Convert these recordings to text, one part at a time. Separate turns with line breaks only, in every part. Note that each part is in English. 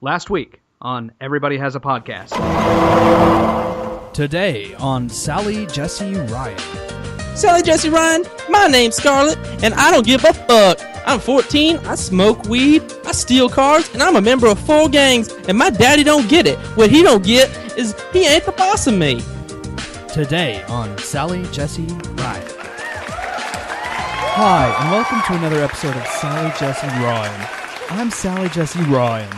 Last week on Everybody Has a Podcast.
Today on Sally Jesse Ryan.
Sally Jesse Ryan, my name's Scarlett, and I don't give a fuck. I'm 14, I smoke weed, I steal cars, and I'm a member of 4 gangs, and my daddy don't get it. What he don't get is he ain't the boss of me.
Today on Sally Jesse Ryan. Hi, and welcome to another episode of Sally Jesse Ryan. I'm Sally Jesse Ryan.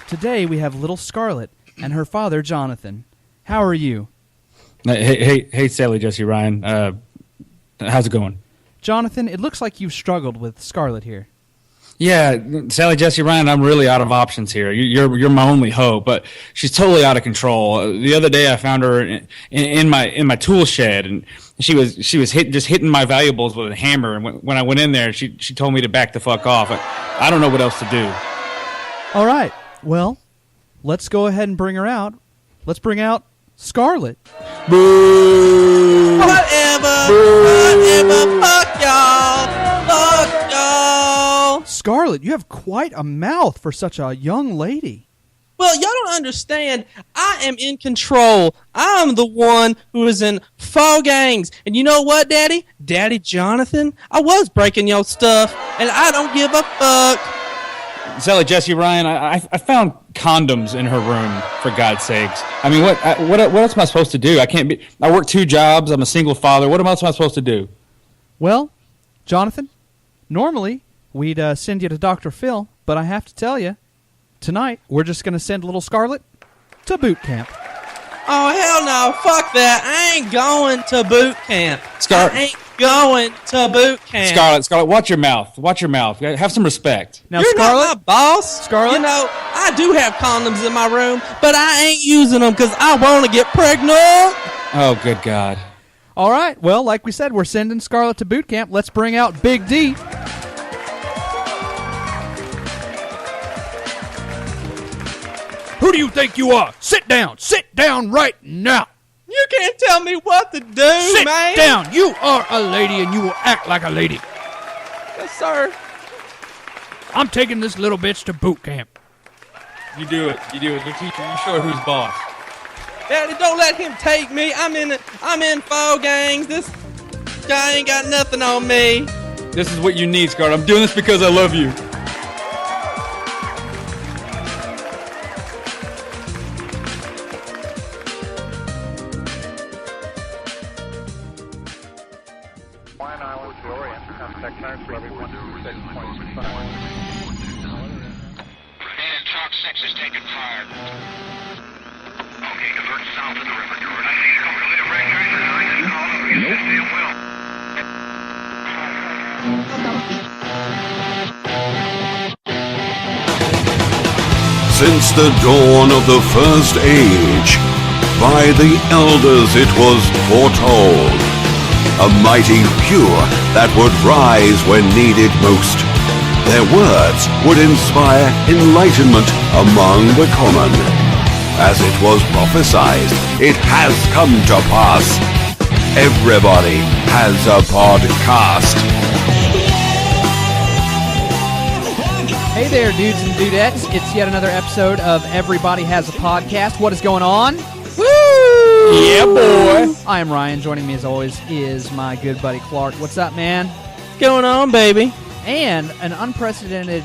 Today we have little Scarlett and her father, Jonathan. How are you?
Hey, Sally Jesse Ryan. How's it going?
Jonathan, it looks like you've struggled with Scarlett here.
Yeah, Sally Jesse Ryan, I'm really out of options here. You're my only hope, but she's totally out of control. The other day I found her in my tool shed, and she was just hitting my valuables with a hammer. And when I went in there, she told me to back the fuck off. I don't know what else to do.
All right, well, let's go ahead and bring her out. Let's bring out Scarlett.
Boo!
Whatever, fuck y'all.
Scarlett, you have quite a mouth for such a young lady.
Well, y'all don't understand. I am in control. I'm the one who is in 4 gangs. And you know what, Daddy? Daddy Jonathan, I was breaking your stuff, and I don't give a fuck.
Sally Jesse Ryan, I found condoms in her room, for God's sakes. I mean, what else am I supposed to do? I work 2 jobs. I'm a single father. What else am I supposed to do?
Well, Jonathan, normally we'd send you to Dr. Phil, but I have to tell you, tonight we're just going to send little Scarlett to boot camp.
Oh, hell no. Fuck that. I ain't going to boot camp.
Scarlett.
I ain't going to boot camp.
Scarlett, watch your mouth. Watch your mouth. Have some respect.
Now,
You're
Scarlett,
not my boss.
Scarlett?
You know, I do have condoms in my room, but I ain't using them because I want to get pregnant.
Oh, good God.
All right, well, like we said, we're sending Scarlett to boot camp. Let's bring out Big D. Who do you think you are? Sit down right now.
You can't tell me what to do,
Sit
man.
down. You are a lady and you will act like a lady.
Yes, sir.
I'm taking this little bitch to boot camp.
You do it. You teacher, you show her who's boss.
Daddy, don't let him take me. I'm in 4 gangs. This guy ain't got nothing on me.
This is what you need, Scarlett. I'm doing this because I love you.
And Talk 6 is taking fire. Okay, divert south of the river. Divert. I see you over the red guys. I just called them. You said they will.
Since the dawn of the first age, by the elders it was foretold, a mighty cure that would rise when needed most. Their words would inspire enlightenment among the common. As it was prophesied, it has come to pass. Everybody has a podcast.
Hey there, dudes and dudettes. It's yet another episode of Everybody Has a Podcast. What is going on? Woo!
Yeah, boy.
I am Ryan. Joining me as always is my good buddy Clark. What's up, man?
What's going on, baby?
And an unprecedented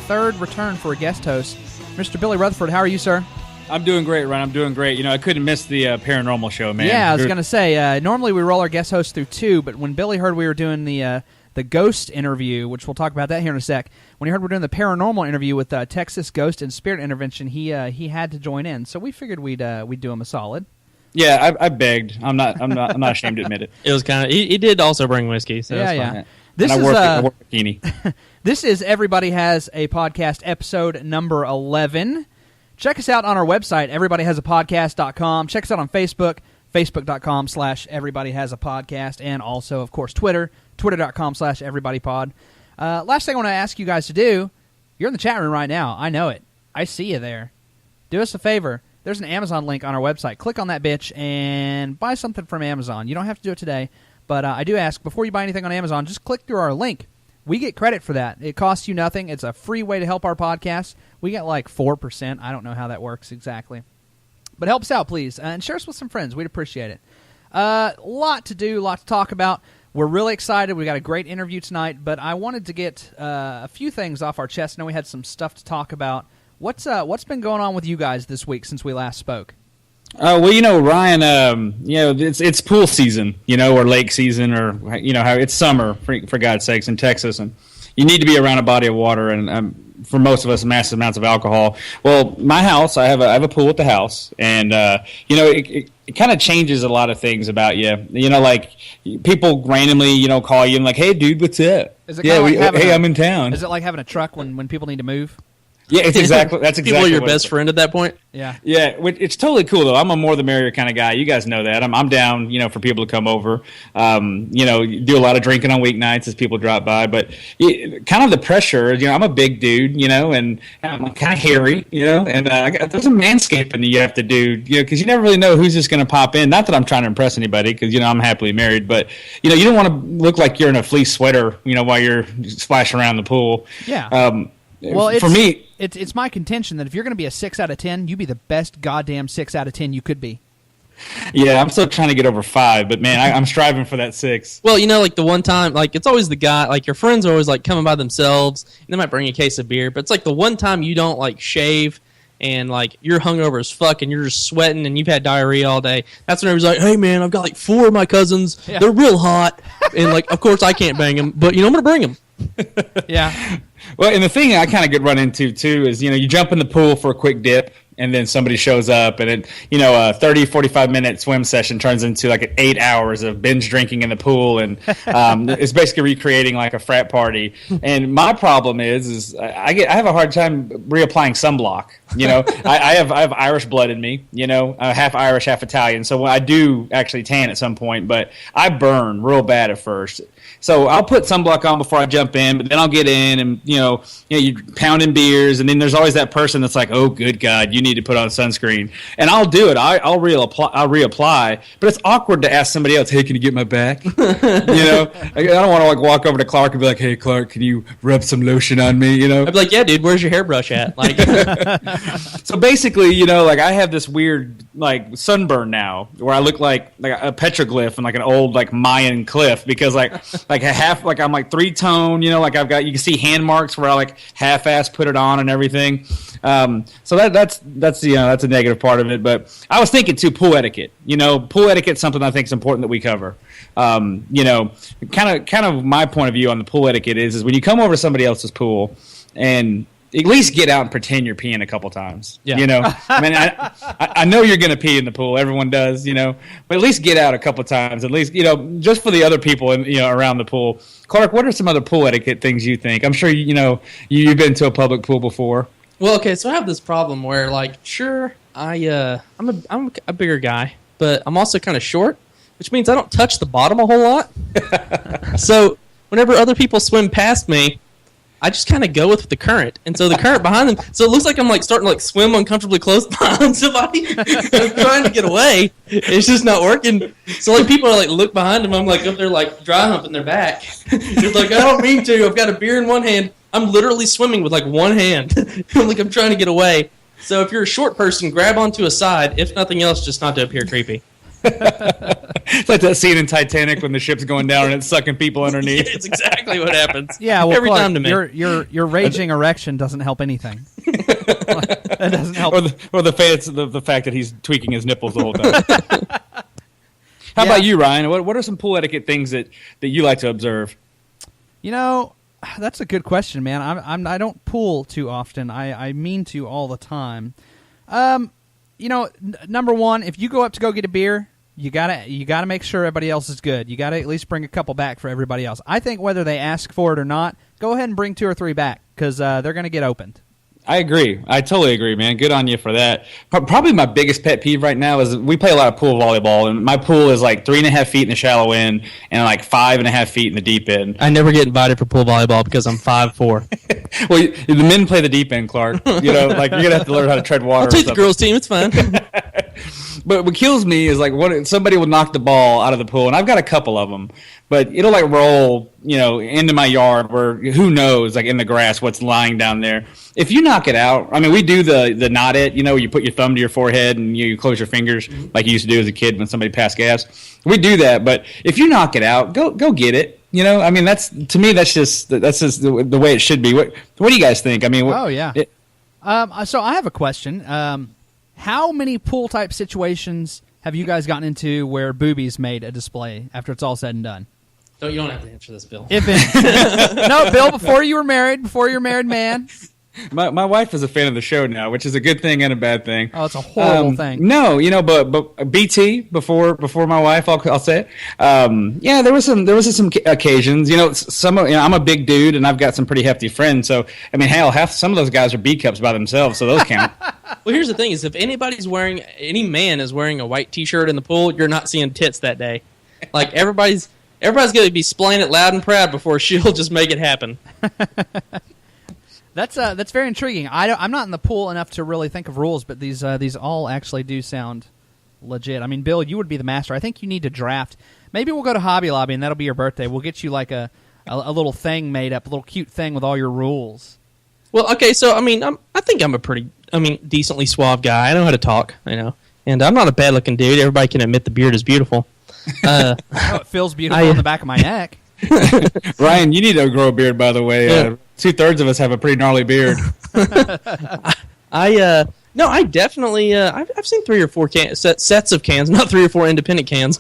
third return for a guest host, Mr. Billy Rutherford. How are you, sir?
I'm doing great, Ryan. I'm doing great. You know, I couldn't miss the paranormal show, man.
Yeah, I was going to say, normally we roll our guest hosts through 2, but when Billy heard we were doing the ghost interview, which we'll talk about that here in a sec, when he heard we're doing the paranormal interview with Texas Ghost and Spirit Intervention, he had to join in. So we figured we'd do him a solid.
Yeah, I begged. I'm not ashamed to admit it.
It was kind of. He did also bring whiskey, so
Yeah,
that's
yeah.
fine.
This
and
is
I wore a bikini.
This is Everybody Has a Podcast, episode number 11. Check us out on our website, everybodyhasapodcast.com. Check us out on Facebook, facebook.com/everybodyhasapodcast, and also, of course, Twitter, twitter.com/everybodypod. Last thing I want to ask you guys to do, you're in the chat room right now. I know it. I see you there. Do us a favor. There's an Amazon link on our website. Click on that bitch and buy something from Amazon. You don't have to do it today, but I do ask, before you buy anything on Amazon, just click through our link. We get credit for that. It costs you nothing. It's a free way to help our podcast. We get like 4%. I don't know how that works exactly. But help us out, please. And share us with some friends. We'd appreciate it. Lot to do, lot to talk about. We're really excited. We got a great interview tonight, but I wanted to get a few things off our chest. I know we had some stuff to talk about. What's been going on with you guys this week since we last spoke?
Well, Ryan, it's pool season, or lake season, or how it's summer for God's sakes in Texas, and you need to be around a body of water, and for most of us, massive amounts of alcohol. Well, my house, I have a pool at the house, and it kind of changes a lot of things about you. Like people randomly, call you and like, "Hey, dude, what's up?"
Is it I'm
in town.
Is it like having a truck when people need to move?
Yeah, that's exactly.
People are your best friend at that point.
Yeah,
it's totally cool though. I'm a more the merrier kind of guy. You guys know that. I'm down, for people to come over. Do a lot of drinking on weeknights as people drop by. But kind of the pressure. I'm a big dude, and I'm kind of hairy, and there's some manscaping that you have to do, because you never really know who's just going to pop in. Not that I'm trying to impress anybody, because I'm happily married. But you don't want to look like you're in a fleece sweater, while you're splashing around the pool.
Yeah. Well,
for me,
it's my contention that if you're going to be a 6 out of 10, you be the best goddamn 6 out of 10 you could be.
Yeah, I'm still trying to get over 5, but man, I'm striving for that 6.
Well, like the one time, like it's always the guy, like your friends are always like coming by themselves, and they might bring a case of beer, but it's like the one time you don't like shave and like you're hungover as fuck and you're just sweating and you've had diarrhea all day. That's when everybody's like, "Hey man, I've got like 4 of my cousins. Yeah. They're real hot," and like, of course I can't bang them, but I'm gonna bring them.
Yeah.
Well, and the thing I kind of get run into too is, you jump in the pool for a quick dip, and then somebody shows up, and it, a 30, 45-minute swim session turns into like 8 hours of binge drinking in the pool, and it's basically recreating like a frat party. And my problem is I have a hard time reapplying sunblock. I have Irish blood in me. Half Irish, half Italian. So I do actually tan at some point, but I burn real bad at first. So I'll put sunblock on before I jump in, but then I'll get in and, you're pounding beers, and then there's always that person that's like, "Oh, good God, you need to put on sunscreen." And I'll do it. I'll reapply, but it's awkward to ask somebody else, "Hey, can you get my back?" I don't want to like walk over to Clark and be like, "Hey, Clark, can you rub some lotion on me?"
I'd be like, "Yeah, dude, where's your hairbrush at?" Like,
so basically, like I have this weird like sunburn now where I look like a petroglyph and like an old like Mayan cliff, because like a half, like I'm like 3-tone, like I've got, you can see hand marks where I like half-ass put it on and everything. So that's a negative part of it. But I was thinking too, pool etiquette. Pool etiquette is something I think is important that we cover. Kind of my point of view on the pool etiquette is when you come over to somebody else's pool and at least get out and pretend you're peeing a couple times. Yeah. I mean, I know you're going to pee in the pool. Everyone does, but at least get out a couple times. At least, just for the other people around the pool. Clark, what are some other pool etiquette things you think? I'm sure you've been to a public pool before.
Well, okay, so I have this problem where, like, sure, I'm a bigger guy, but I'm also kind of short, which means I don't touch the bottom a whole lot. So whenever other people swim past me, I just kind of go with the current, and so the current behind them. So it looks like I'm like starting to like swim uncomfortably close behind somebody. I'm trying to get away. It's just not working. So like people are like look behind them. I'm like up there like dry humping their back. It's like I don't mean to. I've got a beer in one hand. I'm literally swimming with like one hand. Like I'm trying to get away. So if you're a short person, grab onto a side. If nothing else, just not to appear creepy.
It's like that scene in Titanic when the ship's going down and it's sucking people underneath.
It's exactly what happens.
Yeah, well,
every time to me.
Your raging erection doesn't help anything. That doesn't help.
Or the fact that he's tweaking his nipples the whole time. How about you, Ryan? What are some pool etiquette things that you like to observe?
That's a good question, man. I don't pool too often. I mean to all the time. Number one, if you go up to go get a beer, you gotta make sure everybody else is good. You gotta at least bring a couple back for everybody else. I think whether they ask for it or not, go ahead and bring 2 or 3 back because they're gonna get opened.
I agree. I totally agree, man. Good on you for that. Probably my biggest pet peeve right now is we play a lot of pool volleyball, and my pool is like 3.5 feet in the shallow end and like 5.5 feet in the deep end.
I never get invited for pool volleyball because I'm 5'4".
Well, the men play the deep end, Clark. Like you're gonna have to learn how to tread water.
I'll take the girls' team. It's fine.
But what kills me is like somebody will knock the ball out of the pool, and I've got a couple of them, but it'll like roll, into my yard where who knows, like in the grass, what's lying down there. If you knock it out, I mean, we do the knot it, you put your thumb to your forehead and you close your fingers like you used to do as a kid when somebody passed gas. We do that, but if you knock it out, go get it. I mean, that's just the way it should be. What do you guys think? I mean,
oh yeah. So I have a question. How many pool type situations have you guys gotten into where boobies made a display after it's all said and done?
You don't have to answer this, Bill.
No, Bill, before you're a married man.
My wife is a fan of the show now, which is a good thing and a bad thing.
Oh, it's a horrible thing.
No, but BT before my wife, I'll say it. Yeah, there was some occasions. I'm a big dude and I've got some pretty hefty friends. So I mean, hell, some of those guys are B cups by themselves, so those count.
Well, here's the thing: is if any man is wearing a white T-shirt in the pool, you're not seeing tits that day. Like everybody's going to be splaying it loud and proud before she'll just make it happen.
That's very intriguing. I'm not in the pool enough to really think of rules, but these all actually do sound legit. I mean, Bill, you would be the master. I think you need to draft. Maybe we'll go to Hobby Lobby, and that'll be your birthday. We'll get you like a little thing made up, a little cute thing with all your rules.
Well, okay, so I mean, I think I'm a pretty, decently suave guy. I know how to talk, and I'm not a bad-looking dude. Everybody can admit the beard is beautiful.
It feels beautiful on the back of my neck.
Ryan, you need to grow a beard, by the way.
Yeah.
2/3 of us have a pretty gnarly beard.
I definitely, I've seen 3 or 4 sets of cans, not 3 or 4 independent cans.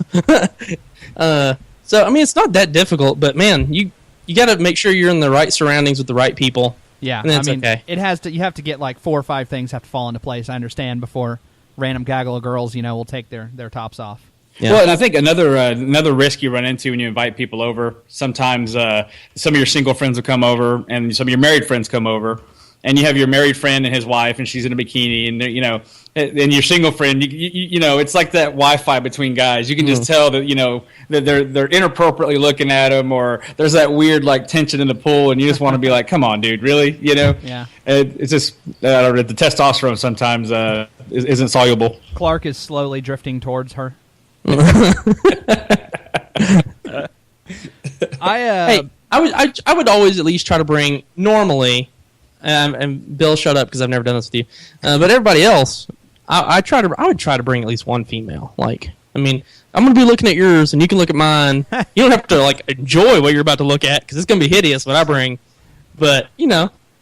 So I mean, it's not that difficult, but man, you got to make sure you're in the right surroundings with the right people.
Yeah,
and that's okay.
It has to. You have to get like 4 or 5 things have to fall into place. I understand before random gaggle of girls, will take their tops off.
Yeah. Well, and I think another risk you run into when you invite people over, sometimes some of your single friends will come over and some of your married friends come over, and you have your married friend and his wife, and she's in a bikini, and and your single friend, it's like that Wi-Fi between guys. You can just tell that that they're inappropriately looking at them, or there's that weird like tension in the pool, and you just want to be like, come on, dude, really?
Yeah.
It's just the testosterone sometimes isn't soluble.
Clark is slowly drifting towards her.
I would always at least try to bring normally, and Bill, shut up because I've never done this with you. But everybody else, I would try to bring at least one female. Like, I mean, I'm going to be looking at yours, and you can look at mine. You don't have to like enjoy what you're about to look at because it's going to be hideous what I bring. But as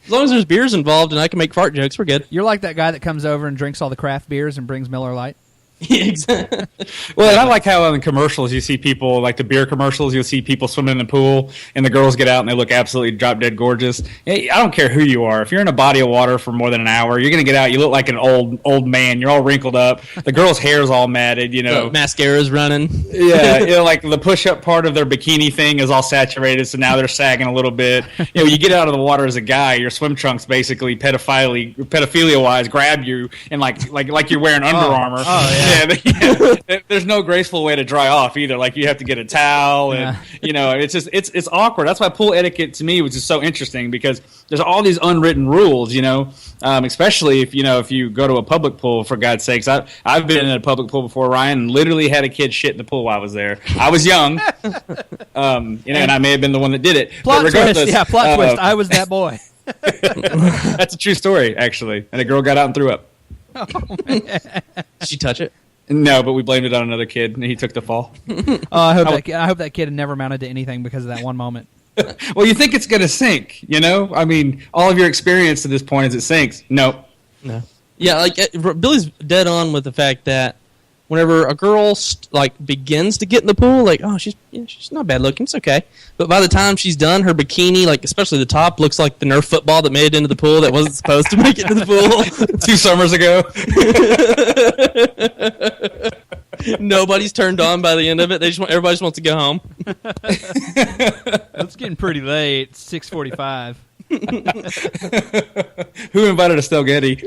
long as there's beers involved and I can make fart jokes, we're good.
You're like that guy that comes over and drinks all the craft beers and brings Miller Lite.
Yeah, exactly.
Well, and I like how in the commercials you see people, like the beer commercials, you'll see people swimming in the pool, and the girls get out and they look absolutely drop dead gorgeous. Hey, I don't care who you are. If you're in a body of water for more than an hour, you're going to get out. You look like an old man. You're all wrinkled up. The girl's hair's all matted.
The mascara's running.
Yeah, like the push-up part of their bikini thing is all saturated, so now they're sagging a little bit. You get out of the water as a guy, your swim trunks basically pedophilia-wise grab you and like you're wearing Under Armour.
Oh yeah.
Yeah, there's no graceful way to dry off either. Like you have to get a towel, and it's awkward. That's why pool etiquette to me was just so interesting because there's all these unwritten rules. Especially if you go to a public pool. For God's sakes, I've been in a public pool before, Ryan, and literally had a kid shit in the pool while I was there. I was young, and I may have been the one that did it.
Plot twist. I was that boy.
That's a true story, actually. And a girl got out and threw up.
Oh, man.
Did she touch it?
No, but we blamed it on another kid, and he took the fall.
I hope that kid had never amounted to anything because of that one moment.
Well, you think it's going to sink, I mean, all of your experience to this point is it sinks. Nope.
No. Yeah, like Billy's dead on with the fact that whenever a girl begins to get in the pool, like, oh, she's not bad looking, it's okay. But by the time she's done, her bikini, like especially the top, looks like the Nerf football that made it into the pool that wasn't supposed to make it into the pool 2 summers ago. Nobody's turned on by the end of it. Everybody just wants to go home.
It's getting pretty late. It's 6:45.
Who invited Estelle Getty?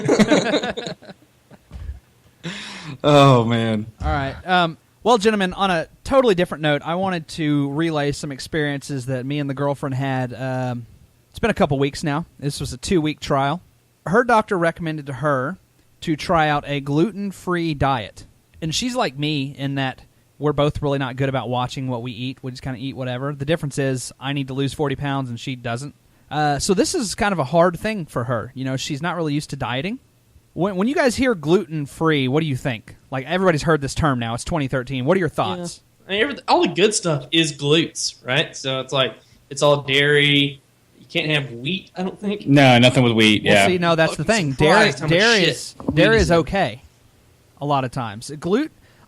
Oh, man.
All right. Well, gentlemen, on a totally different note, I wanted to relay some experiences that me and the girlfriend had. It's been a couple weeks now. This was a 2-week trial. Her doctor recommended to her to try out a gluten-free diet. And she's like me in that we're both really not good about watching what we eat. We just kind of eat whatever. The difference is I need to lose 40 pounds and she doesn't. So this is kind of a hard thing for her. You know, she's not really used to dieting. When you guys hear gluten-free, what do you think? Like, everybody's heard this term now. It's 2013. What are your thoughts?
Yeah. I mean, all the good stuff is glutes, right? So it's like, it's all dairy. You can't have wheat, I don't think.
No, nothing with wheat.
Well,
Yeah.
see, no, that's the thing. Dairy is okay a lot of times.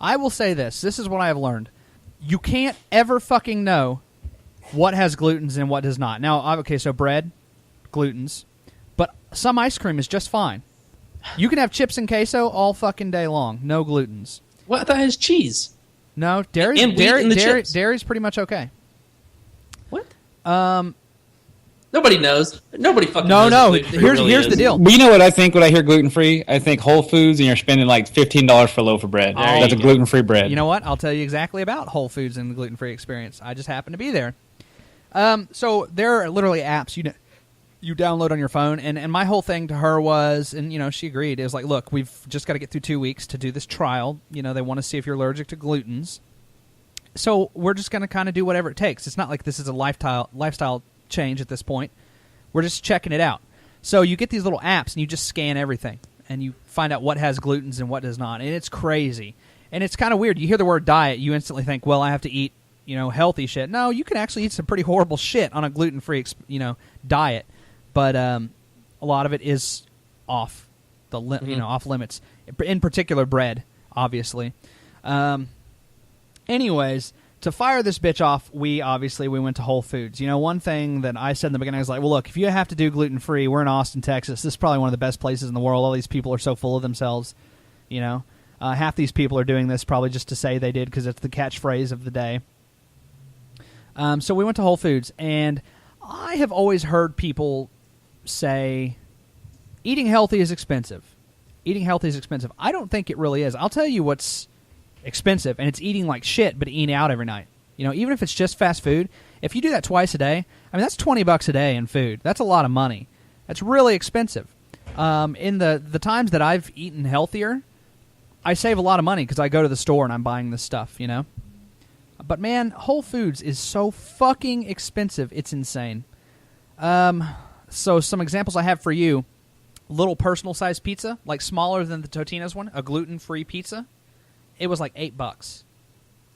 I will say this. This is what I have learned. You can't ever fucking know what has glutens and what does not. Now, okay, so bread, glutens. But some ice cream is just fine. You can have chips and queso all fucking day long. No glutens.
What? I thought it has cheese.
No, dairy's pretty much okay.
What? Nobody knows. Nobody fucking knows.
No.
what gluten-free really
Here's
is.
the deal.
But you know what I think when I hear gluten free? I think Whole Foods, and you're spending like $15 for a loaf of bread. That's a gluten free bread.
You know what? I'll tell you exactly about Whole Foods and the gluten-free experience. I just happen to be there. So there are literally apps you download on your phone, and my whole thing to her was, and you know, she agreed, is like, look, we've just got to get through 2 weeks to do this trial. You know, they want to see if you're allergic to glutens. So we're just going to kind of do whatever it takes. It's not like this is a lifestyle change at this point. We're just checking it out. So you get these little apps, and you just scan everything, and you find out what has glutens and what does not, and it's crazy. And it's kind of weird. You hear the word diet, you instantly think, well, I have to eat, you know, healthy shit. No, you can actually eat some pretty horrible shit on a gluten-free, diet. But a lot of it is off off limits. In particular, bread, obviously. Anyways, to fire this bitch off, we went to Whole Foods. You know, one thing that I said in the beginning, I was like, well, look, if you have to do gluten-free, we're in Austin, Texas. This is probably one of the best places in the world. All these people are so full of themselves, you know. Half these people are doing this probably just to say they did because it's the catchphrase of the day. So we went to Whole Foods, and I have always heard people say eating healthy is expensive. Eating healthy is expensive. I don't think it really is. I'll tell you what's expensive, and it's eating like shit, but eating out every night. You know, even if it's just fast food, if you do that twice a day, I mean, that's $20 a day in food. That's a lot of money. That's really expensive. In the times that I've eaten healthier, I save a lot of money because I go to the store and I'm buying this stuff, you know? But man, Whole Foods is so fucking expensive. It's insane. So some examples I have for you. Little personal size pizza, like smaller than the Totino's one, a gluten-free pizza. It was like $8.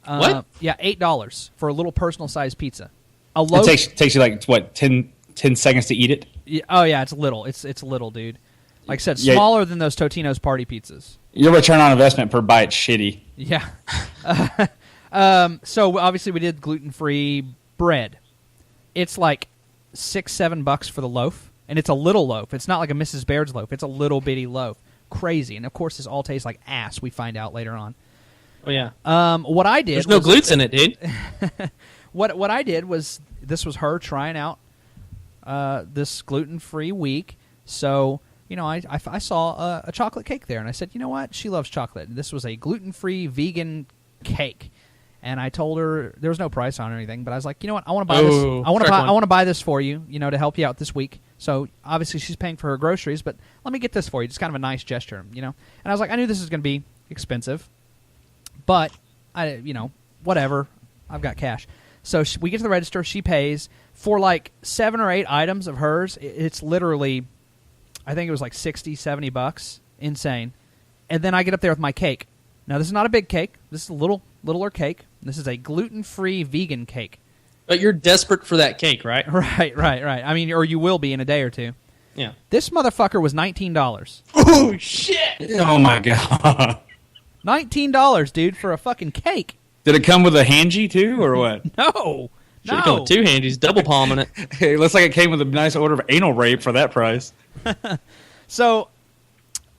What?
Yeah, $8 for a little personal size pizza. A loaf
It takes you like, what, 10 seconds to eat it?
Yeah, oh yeah, it's little. It's little, dude. Like I said, smaller than those Totino's party pizzas.
Your return on investment per bite's shitty.
Yeah. So obviously we did gluten-free bread. It's like $6-7 for the loaf, and it's a little loaf. It's not like a Mrs. Baird's loaf. It's a little bitty loaf. Crazy. And of course, this all tastes like ass. We find out later on.
Oh yeah.
What I did.
There's no glutes in it, dude.
What I did was, this was her trying out this gluten-free week. So, you know, I saw a chocolate cake there, and I said, you know what? She loves chocolate. And this was a gluten-free vegan cake. And I told her there was no price on it or anything, but I was like, you know what? I want to buy this. I want to buy this for you, you know, to help you out this week. So obviously she's paying for her groceries, but let me get this for you. Just kind of a nice gesture, you know. And I was like, I knew this was going to be expensive, but whatever. I've got cash. So we get to the register. She pays for like 7 or 8 items of hers. It's literally, I think it was like $60-$70. Insane. And then I get up there with my cake. Now this is not a big cake. This is a littler cake. This is a gluten-free vegan cake.
But you're desperate for that cake, right?
Right. I mean, or you will be in a day or two.
Yeah.
This motherfucker was $19.
Oh, shit!
Oh, my God.
$19, dude, for a fucking cake.
Did it come with a hangy, too, or what?
No.
Should have come with 2 handies, double palming it.
It looks like it came with a nice order of anal rape for that price.
So,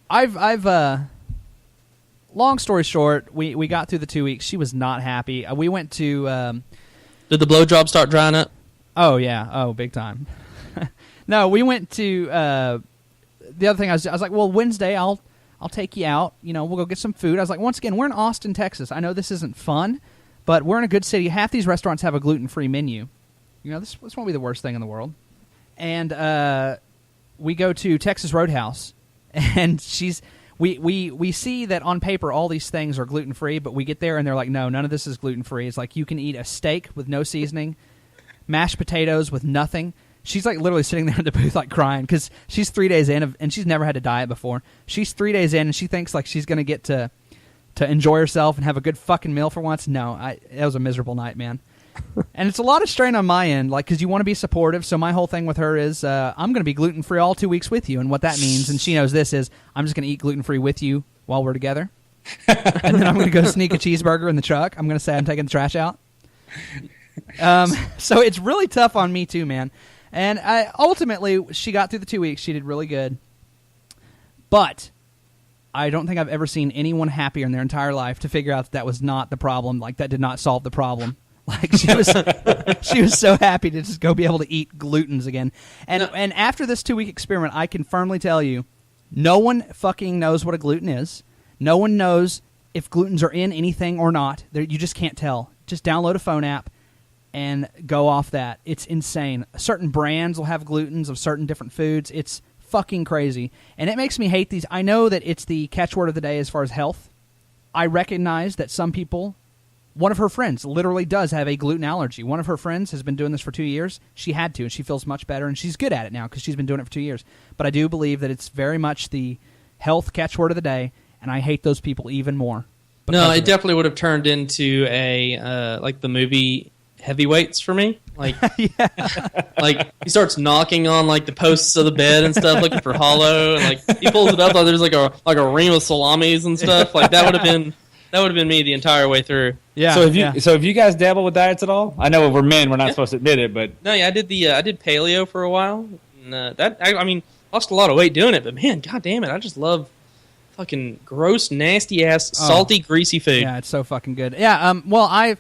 I've long story short, we got through the 2 weeks. She was not happy. We went to...
Did the blowjob start drying up?
Oh, yeah. Oh, big time. No, we went to... the other thing, I was like, well, Wednesday, I'll take you out. You know, we'll go get some food. I was like, once again, we're in Austin, Texas. I know this isn't fun, but we're in a good city. Half these restaurants have a gluten-free menu. You know, this won't be the worst thing in the world. And we go to Texas Roadhouse, and we see that on paper all these things are gluten free, but we get there and they're like, no, none of this is gluten free. It's like you can eat a steak with no seasoning, mashed potatoes with nothing. She's like literally sitting there in the booth like crying because she's 3 days in and she's never had a diet before. She's 3 days in and she thinks like she's gonna get to enjoy herself and have a good fucking meal for once. No, it was a miserable night, man. And it's a lot of strain on my end, like, because you want to be supportive. So my whole thing with her is I'm going to be gluten-free all 2 weeks with you. And what that means, and she knows this, is I'm just going to eat gluten-free with you while we're together. And then I'm going to go sneak a cheeseburger in the truck. I'm going to say I'm taking the trash out. So it's really tough on me too, man. And ultimately, she got through the 2 weeks. She did really good. But I don't think I've ever seen anyone happier in their entire life to figure out that was not the problem. Like, that did not solve the problem. Like, she was so happy to just go be able to eat glutens again. And after this 2 week experiment, I can firmly tell you, no one fucking knows what a gluten is. No one knows if glutens are in anything or not. You just can't tell. Just download a phone app and go off that. It's insane. Certain brands will have glutens of certain different foods. It's fucking crazy. And it makes me hate these. I know that it's the catchword of the day as far as health. I recognize that some people... One of her friends literally does have a gluten allergy. One of her friends has been doing this for 2 years. She had to, and she feels much better, and she's good at it now because she's been doing it for 2 years. But I do believe that it's very much the health catchword of the day, and I hate those people even more.
No, it definitely would have turned into a like the movie Heavyweights for me. Like, like he starts knocking on like the posts of the bed and stuff, looking for hollow, and like he pulls it up like there's like a ring of salamis and stuff. Like that would have been me the entire way through.
Yeah.
So have you guys dabbled with diets at all? I know we're men, we're not supposed to admit it, but
no, yeah, I did paleo for a while. And, I mean, lost a lot of weight doing it, but man, god damn it, I just love fucking gross, nasty ass, salty, greasy food.
Yeah, it's so fucking good. Yeah. Well,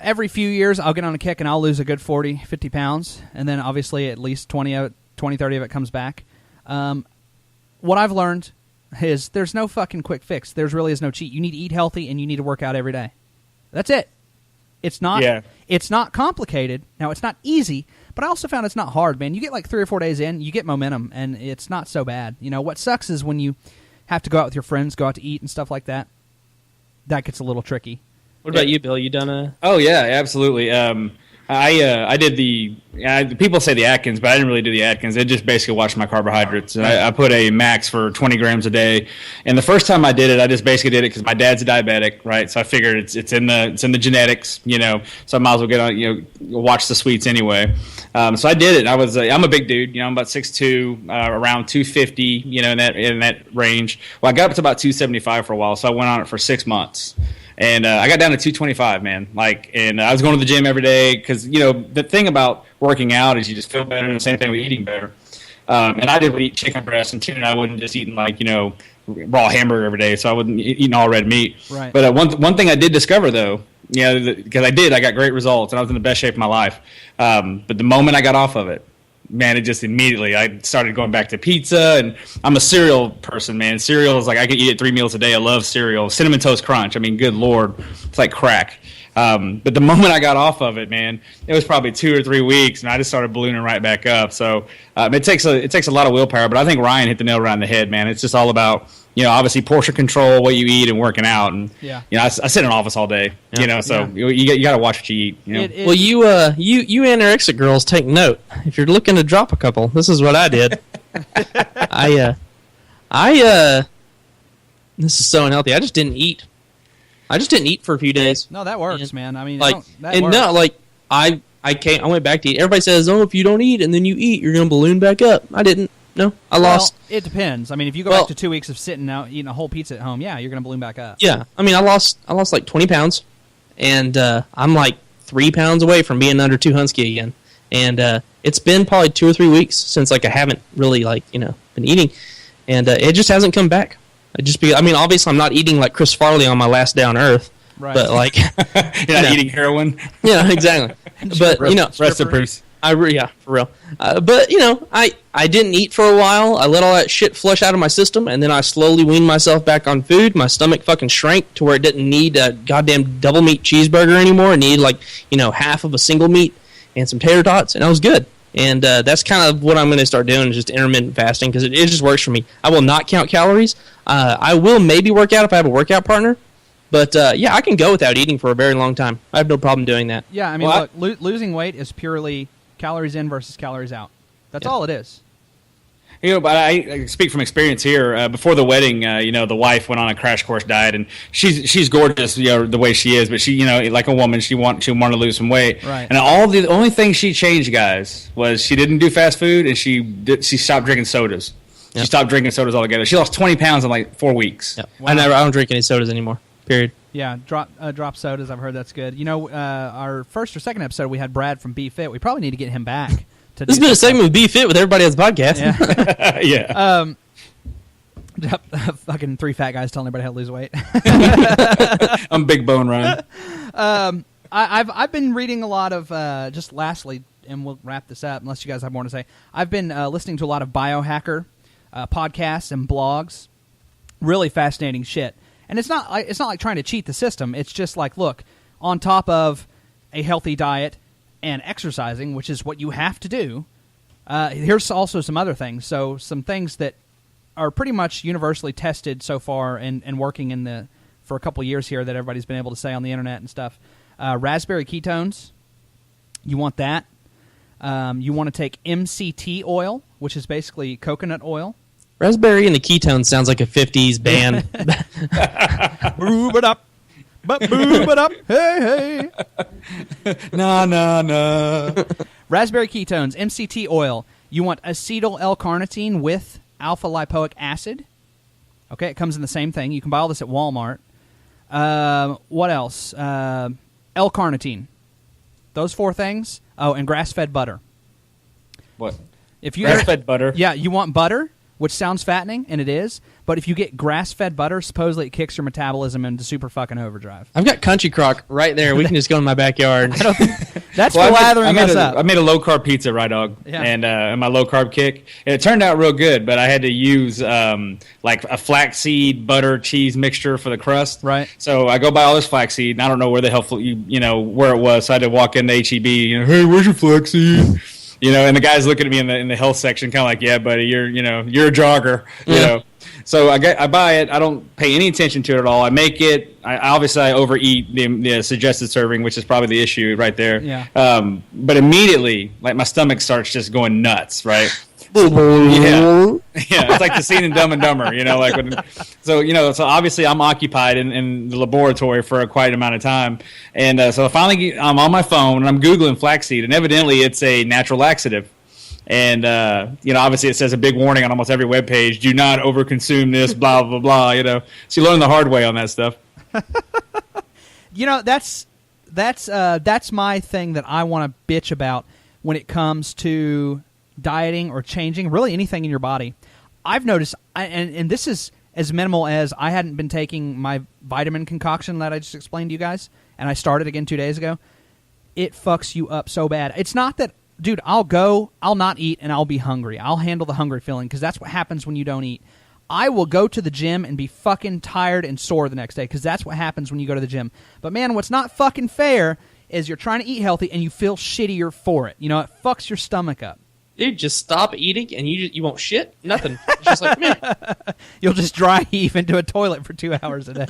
every few years I'll get on a kick and I'll lose a good 40, 50 pounds, and then obviously at least 20, 30 of it comes back. What I've learned is there's no fucking quick fix. There really is no cheat. You need to eat healthy and you need to work out every day. That's it. It's not complicated. Now, it's not easy, but I also found it's not hard, man. You get like 3 or 4 days in, you get momentum, and it's not so bad. You know, what sucks is when you have to go out with your friends, go out to eat and stuff like that. That gets a little tricky.
What about you, Bill? You done a...
Oh, yeah, absolutely. I did people say the Atkins, but I didn't really do the Atkins. I just basically watched my carbohydrates. And I put a max for 20 grams a day. And the first time I did it, I just basically did it because my dad's a diabetic, right? So I figured it's in the genetics, you know. So I might as well get on, you know, watch the sweets anyway. So I did it. I'm a big dude, you know. I'm about 6'2", around 250, you know, in that range. Well, I got up to about 275 for a while, so I went on it for 6 months. And I got down to 225, man. And I was going to the gym every day because, you know, the thing about working out is you just feel better, and the same thing with eating better. And I would eat chicken breast, and I wasn't just eating raw hamburger every day, so I wasn't eating all red meat.
Right.
But one thing I did discover though, you know, because I got great results, and I was in the best shape of my life. But the moment I got off of it, man, it just immediately, I started going back to pizza, and I'm a cereal person, man. Cereal is like, I can eat it 3 meals a day. I love cereal. Cinnamon Toast Crunch. I mean, good Lord. It's like crack. But the moment I got off of it, man, it was probably 2 or 3 weeks, and I just started ballooning right back up. So it takes a lot of willpower, but I think Ryan hit the nail right on the head, man. It's just all about, you know, obviously portion control, what you eat, and working out. And you know, I sit in an office all day, you know, so you got to watch what you eat. You know?
Well, you anorexic girls take note. If you're looking to drop a couple, this is what I did. This is so unhealthy. I just didn't eat for a few days.
No, that works, man. I mean,
I went back to eat. Everybody says, "Oh, if you don't eat and then you eat, you're going to balloon back up." I didn't. No, I lost.
It depends. I mean, if you go back to 2 weeks of sitting out eating a whole pizza at home, yeah, you're going to balloon back up.
Yeah, I mean, I lost like 20 pounds, and I'm like 3 pounds away from being under 200 again. And it's been probably 2 or 3 weeks since I haven't really been eating, and it just hasn't come back. Obviously I'm not eating like Chris Farley on my last day on Earth, right? But
you're not eating heroin.
Yeah, exactly. But
rest in peace.
For real. But I didn't eat for a while. I let all that shit flush out of my system, and then I slowly weaned myself back on food. My stomach fucking shrank to where it didn't need a goddamn double meat cheeseburger anymore. It needed half of a single meat and some tater tots, and I was good. And that's kind of what I'm going to start doing, is just intermittent fasting, because it just works for me. I will not count calories. I will maybe work out if I have a workout partner. But, yeah, I can go without eating for a very long time. I have no problem doing that.
Yeah, I mean, look, losing weight is purely calories in versus calories out. That's all it is.
But I speak from experience here. Before the wedding, the wife went on a crash course diet, and she's gorgeous, the way she is. But she, like a woman, she wanted to lose some weight.
Right.
And the only thing she changed, guys, was she didn't do fast food, and she stopped drinking sodas. She stopped drinking sodas altogether. She lost 20 pounds in like 4 weeks.
Yep. Wow. I don't drink any sodas anymore. Period.
Yeah, drop sodas. I've heard that's good. Our first or second episode, we had Brad from Be Fit. We probably need to get him back.
This has been a segment with Be Fit with everybody on the podcast.
Yeah. Yeah. Fucking 3 fat guys telling everybody how to lose weight.
I'm Big Bone Ryan.
I've been reading a lot of just lastly, and we'll wrap this up unless you guys have more to say. I've been listening to a lot of biohacker podcasts and blogs. Really fascinating shit. And it's not like trying to cheat the system. It's just like, look, on top of a healthy diet and exercising, which is what you have to do, here's also some other things. So some things that are pretty much universally tested so far and working for a couple of years here that everybody's been able to say on the internet and stuff. Raspberry ketones, you want that. You want to take MCT oil, which is basically coconut oil.
Raspberry and the ketones sounds like a 50s band.
Move it up. But move it up, hey, hey.
No.
Raspberry ketones, MCT oil. You want acetyl L-carnitine with alpha-lipoic acid. Okay, it comes in the same thing. You can buy all this at Walmart. What else? L-carnitine. Those 4 things. Oh, and grass-fed butter.
What?
Grass-fed
butter?
Yeah, you want butter, which sounds fattening, and it is. But if you get grass-fed butter, supposedly it kicks your metabolism into super fucking overdrive.
I've got Country Crock right there. We can just go in my backyard.
That's for lathering us up.
I made a low-carb pizza, right, dog?
Yeah.
And my low-carb kick. And it turned out real good, but I had to use like a flaxseed butter cheese mixture for the crust.
Right.
So I go buy all this flaxseed, and I don't know where the hell where it was. So I had to walk into HEB. Hey, where's your flaxseed? And the guy's looking at me in the health section, kind of like, yeah, buddy, you're a jogger, So I buy it. I don't pay any attention to it at all. I make it. I overeat the suggested serving, which is probably the issue right there.
Yeah.
But immediately, like, my stomach starts just going nuts, right? Yeah, it's like the scene in Dumb and Dumber, so obviously I'm occupied in the laboratory for a quite amount of time, and so I'm on my phone and I'm Googling flaxseed, and evidently it's a natural laxative, and obviously it says a big warning on almost every web page: do not overconsume this, blah blah blah. So you learn the hard way on that stuff.
That's my thing that I want to bitch about when it comes to dieting or changing, really anything in your body. I've noticed, and this is as minimal as I hadn't been taking my vitamin concoction that I just explained to you guys, and I started again 2 days ago. It fucks you up so bad. It's not that, dude, I'll not eat and I'll be hungry. I'll handle the hungry feeling because that's what happens when you don't eat. I will go to the gym and be fucking tired and sore the next day because that's what happens when you go to the gym. But man, what's not fucking fair is you're trying to eat healthy and you feel shittier for it. It fucks your stomach up.
Dude, just stop eating and you won't shit? Nothing. It's just like, meh.
You'll just dry heave into a toilet for 2 hours a day.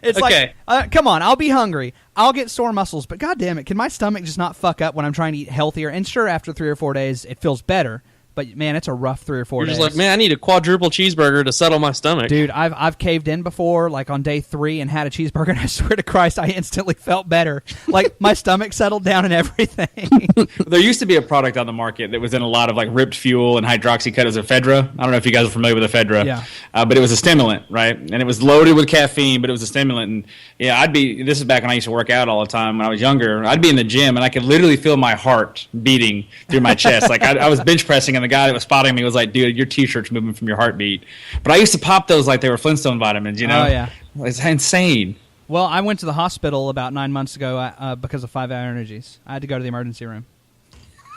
It's okay. Like, come on, I'll be hungry. I'll get sore muscles, but God damn it, can my stomach just not fuck up when I'm trying to eat healthier? And sure, after 3 or 4 days, it feels better. But man, it's a rough 3 or 4 days.
You're just like, man, I need a quadruple cheeseburger to settle my stomach.
Dude, I've caved in before, like on day 3, and had a cheeseburger, and I swear to Christ, I instantly felt better. Like my stomach settled down and everything.
There used to be a product on the market that was in a lot of like Ripped Fuel and Hydroxycut. It was ephedra. I don't know if you guys are familiar with ephedra.
Yeah.
But it was a stimulant, right? And it was loaded with caffeine, but it was a stimulant. And yeah, this is back when I used to work out all the time when I was younger. I'd be in the gym and I could literally feel my heart beating through my chest. Like I was bench pressing and the guy that was spotting me was like, dude, your t-shirt's moving from your heartbeat. But I used to pop those like they were Flintstone vitamins,
Oh, yeah.
It's insane.
Well, I went to the hospital about 9 months ago because of 5-hour energies. I had to go to the emergency room.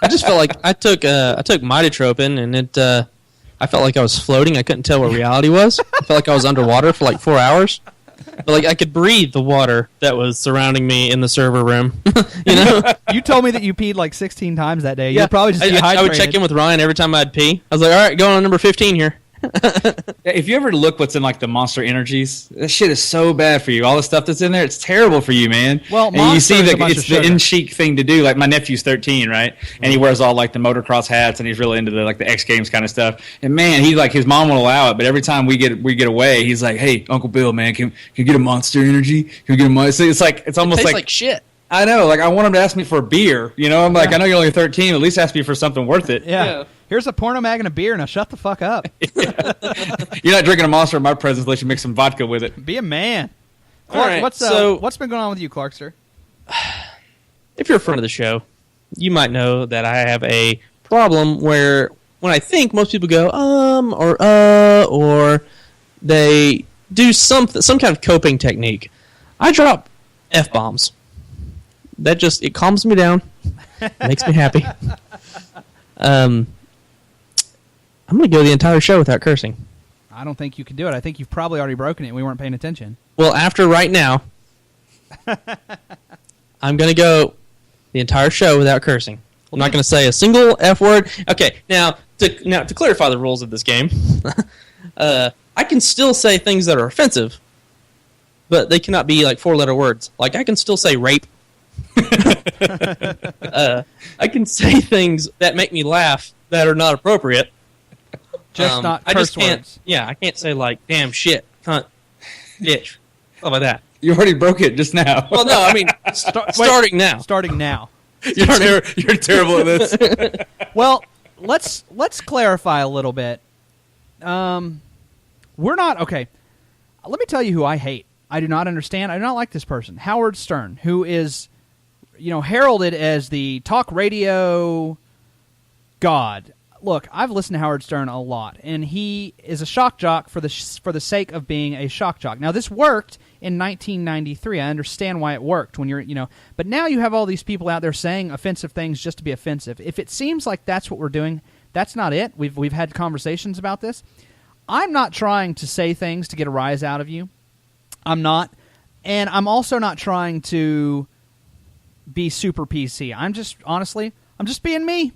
I just felt like I took mitotropin and I felt like I was floating. I couldn't tell what reality was. I felt like I was underwater for like 4 hours. But like I could breathe the water that was surrounding me in the server room. You know,
You told me that you peed like 16 times that day. You're probably just dehydrated.
I would check in with Ryan every time I'd pee. I was like, all right, going on number 15 here.
If you ever look what's in like the Monster Energies, that shit is so bad for you. All the stuff that's in there, it's terrible for you, man.
Well,
and you
Monster
see
is a
that
bunch
it's
of
the
sugar.
in chic thing to do. Like my nephew's 13, right? And he wears all like the motocross hats, and he's really into the like the X Games kind of stuff. And man, he's like his mom won't allow it, but every time we get away, he's like, "Hey, Uncle Bill, man, can you get a Monster Energy? Can we get a Monster?" It's almost
Tastes like shit.
I know. Like I want him to ask me for a beer. You know, I'm like, I know you're only 13. At least ask me for something worth it.
Yeah. Here's a porno mag and a beer. Now shut the fuck up.
You're not drinking a Monster in my presence unless you mix some vodka with it.
Be a man.
All
Clark,
right,
what's been going on with you, Clarkster?
If you're a friend of the show, you might know that I have a problem where when I think most people go or they do some kind of coping technique. I drop F-bombs. That just it calms me down, makes me happy. I'm going to go the entire show without cursing.
I don't think you can do it. I think you've probably already broken it and we weren't paying attention.
Well, after right now, I'm going to go the entire show without cursing. I'm not going to say a single F word. Okay, now to clarify the rules of this game, I can still say things that are offensive, but they cannot be like 4-letter words. Like I can still say rape. I can say things that make me laugh that are not appropriate.
Just not curse
I just can't.
words.
Yeah, I can't say like damn, shit, cunt, bitch, stuff like that.
You already broke it just now.
Well, no, I mean starting now.
Starting now.
You're terrible at this.
Well, let's clarify a little bit. We're not okay. Let me tell you who I hate. I do not understand. I do not like this person, Howard Stern, who is, heralded as the talk radio god. Look, I've listened to Howard Stern a lot, and he is a shock jock for the sake of being a shock jock. Now, this worked in 1993. I understand why it worked when you're, but now you have all these people out there saying offensive things just to be offensive. If it seems like that's what we're doing, that's not it. We've had conversations about this. I'm not trying to say things to get a rise out of you. I'm not, and I'm also not trying to be super PC. I'm just being me.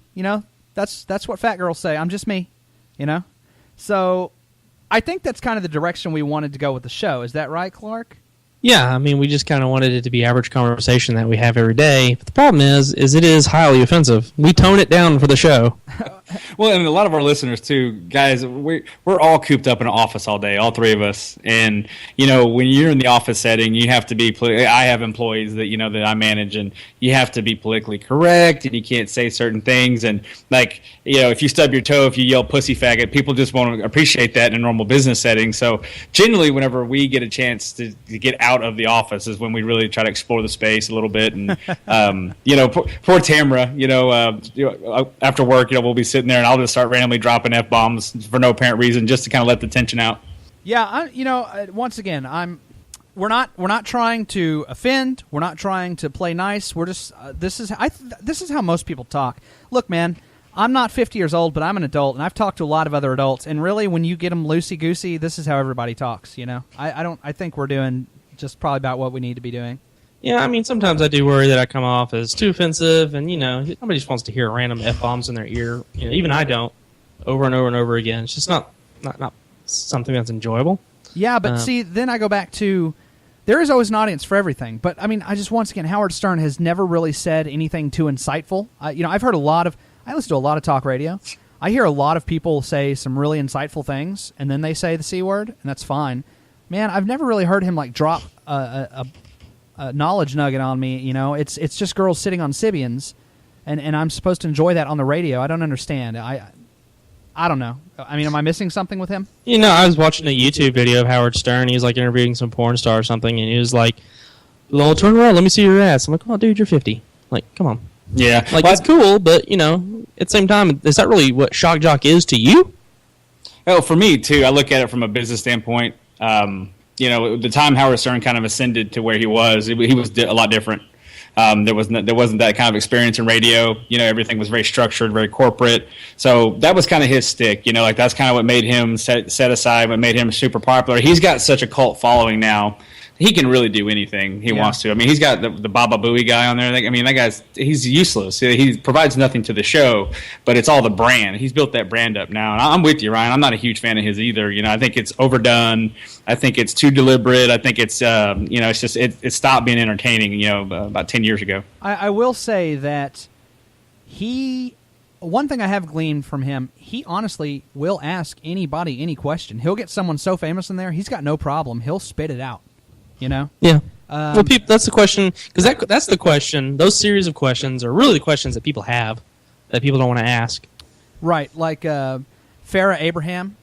That's what fat girls say. I'm just me, So I think that's kind of the direction we wanted to go with the show. Is that right, Clark?
Yeah, I mean, we just kind of wanted it to be average conversation that we have every day. But the problem is it is highly offensive. We tone it down for the show.
Well, and a lot of our listeners too, guys, we're all cooped up in an office all day, all three of us. And when you're in the office setting, you have to be. I have employees that that I manage, and you have to be politically correct, and you can't say certain things. And if you stub your toe, if you yell "pussy faggot," people just won't appreciate that in a normal business setting. So generally, whenever we get a chance to get out of the office, is when we really try to explore the space a little bit. And poor Tamara, after work, we'll be sitting there, and I'll just start randomly dropping F-bombs for no apparent reason, just to kind of let the tension out.
Yeah, once again, we're not trying to offend. We're not trying to play nice. We're just this is how most people talk. Look, man, I'm not 50 years old, but I'm an adult, and I've talked to a lot of other adults. And really, when you get them loosey goosey, this is how everybody talks. I think we're doing just probably about what we need to be doing.
Yeah, I mean, sometimes I do worry that I come off as too offensive, and nobody just wants to hear random F-bombs in their ear. Even I don't, over and over and over again. It's just not something that's enjoyable.
Yeah, but see, then I go back to there is always an audience for everything. But I mean, once again, Howard Stern has never really said anything too insightful. I've heard I listen to a lot of talk radio. I hear a lot of people say some really insightful things, and then they say the C word, and that's fine. Man, I've never really heard him drop a knowledge nugget on me. It's just girls sitting on Sibians, and I'm supposed to enjoy that on the radio. I don't understand. I don't know. I mean, am I missing something with him?
I was watching a YouTube video of Howard Stern. He was interviewing some porn star or something, and he was like, "Well, turn around, let me see your ass." I'm like, "Oh, dude, you're 50. Come on."
Yeah,
it's cool, but at the same time, is that really what shock jock is to you?
Well, for me too, I look at it from a business standpoint. The time Howard Stern kind of ascended to where he was a lot different. There wasn't that kind of experience in radio. Everything was very structured, very corporate. So that was kind of his stick. That's kind of what made him set aside, what made him super popular. He's got such a cult following now he can really do anything he wants to. I mean, he's got the Baba Booey guy on there. I mean, that guy's he's useless. He provides nothing to the show, but it's all the brand. He's built that brand up now, and I'm with you, Ryan. I'm not a huge fan of his either. You know, I think it's overdone. I think it's too deliberate. I think it's you know, it's just it stopped being entertaining. You know, about 10 years ago.
I will say that one thing I have gleaned from him, he honestly will ask anybody any question. He'll get someone so famous in there, he's got no problem. He'll spit it out. You know?
Yeah. Well, that's the question, because that's the question. Those series of questions are really the questions that people have that people don't want to ask.
Right. Like Farrah Abraham,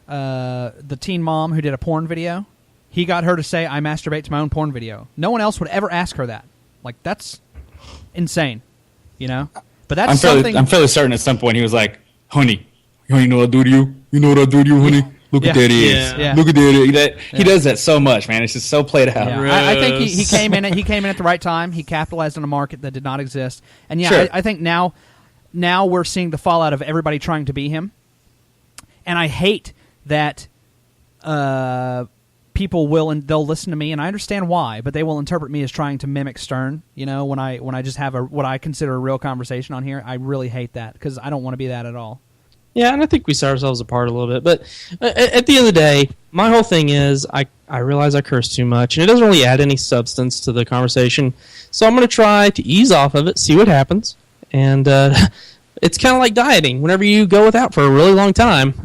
the teen mom who did a porn video. He got her to say, I masturbate to my own porn video. No one else would ever ask her that. Like, that's insane. You know? But that's
I'm fairly certain at some point he was like, honey, you know what I do to you? You know what I do to you, honey? Look at that ass.
Yeah.
Look at that. He does that so much, man. It's just so played out.
Yeah. I think he came in at the right time. He capitalized on a market that did not exist. And
Sure.
I think now we're seeing the fallout of everybody trying to be him. And I hate that people they'll listen to me, and I understand why, but they will interpret me as trying to mimic Stern. You know, when I just have what I consider a real conversation on here, I really hate that because I don't want to be that at all.
Yeah, and I think we set ourselves apart a little bit. But at the end of the day, my whole thing is I realize I curse too much, and it doesn't really add any substance to the conversation. So I'm going to try to ease off of it, see what happens. And it's kind of like dieting. Whenever you go without for a really long time,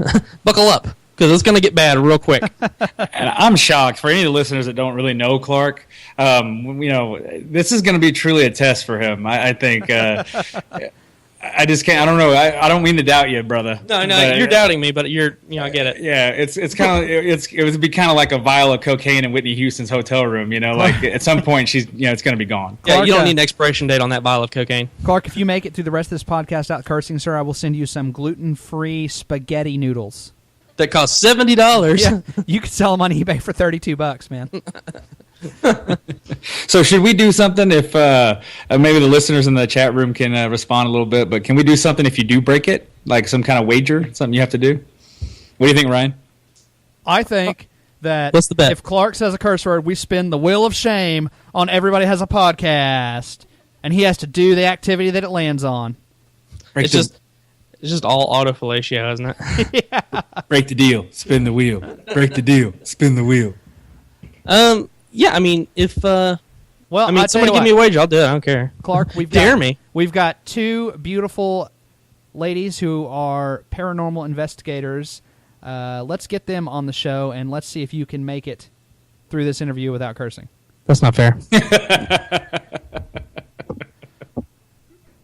buckle up, because it's going to get bad real quick.
And I'm shocked for any of the listeners that don't really know Clark. You know, this is going to be truly a test for him. I think. I just can't. I don't know. I don't mean to doubt you, brother.
No, you're doubting me, but I get it.
Yeah, it's kind of it would be kind of like a vial of cocaine in Whitney Houston's hotel room. You know, like at some point it's going to be gone.
Yeah,
Clark,
you don't need an expiration date on that vial of cocaine.
Clark, if you make it through the rest of this podcast out cursing, sir, I will send you some gluten-free spaghetti noodles.
That cost $70.
Yeah, you could sell them on eBay for $32, man.
So should we do something if maybe the listeners in the chat room can respond a little bit, but can we do something if you do break it, like some kind of wager, something you have to do? What do you think, Ryan?
I think that
What's the bet?
if Clark says a curse word, we spin the wheel of shame on Everybody Has a Podcast, and he has to do the activity that it lands on.
It's just all autofellatio, isn't it?
Yeah.
Break the deal, spin the wheel. Break the deal, spin the wheel.
Yeah, I mean, if
Well,
somebody give me a wager, I'll do it. I don't care.
Clark,
Dare me.
We've got two beautiful ladies who are paranormal investigators. Let's get them on the show, and let's see if you can make it through this interview without cursing.
That's not fair.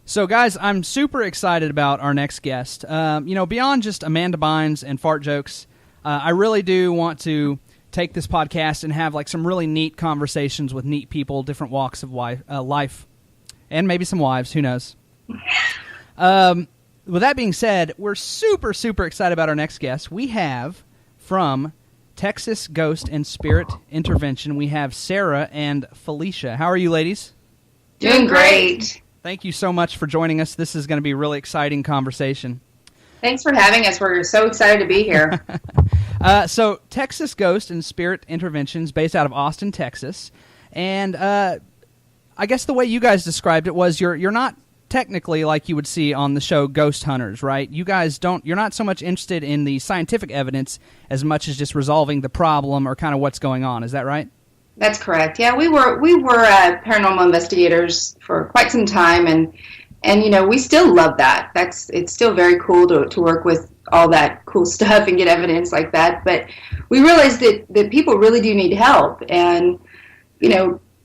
So, guys, I'm super excited about our next guest. Beyond just Amanda Bynes and fart jokes, I really do want to take this podcast and have like some really neat conversations with neat people, different walks of life, and maybe some wives. Who knows? With that being said, we're super, super excited about our next guest. We have from Texas Ghost and Spirit Intervention, we have Sara and Felicia. How are you, ladies?
Doing great.
Thank you so much for joining us. This is going to be a really exciting conversation.
Thanks for having us. We're so excited to be here.
So Texas Ghost and Spirit Interventions, based out of Austin, Texas. And I guess the way you guys described it was you're not technically like you would see on the show Ghost Hunters, right? You guys you're not so much interested in the scientific evidence as much as just resolving the problem or kind of what's going on. Is that right?
That's correct. Yeah, we were paranormal investigators for quite some time, and we still love that. It's still very cool to work with all that cool stuff and get evidence like that. But we realized that people really do need help, and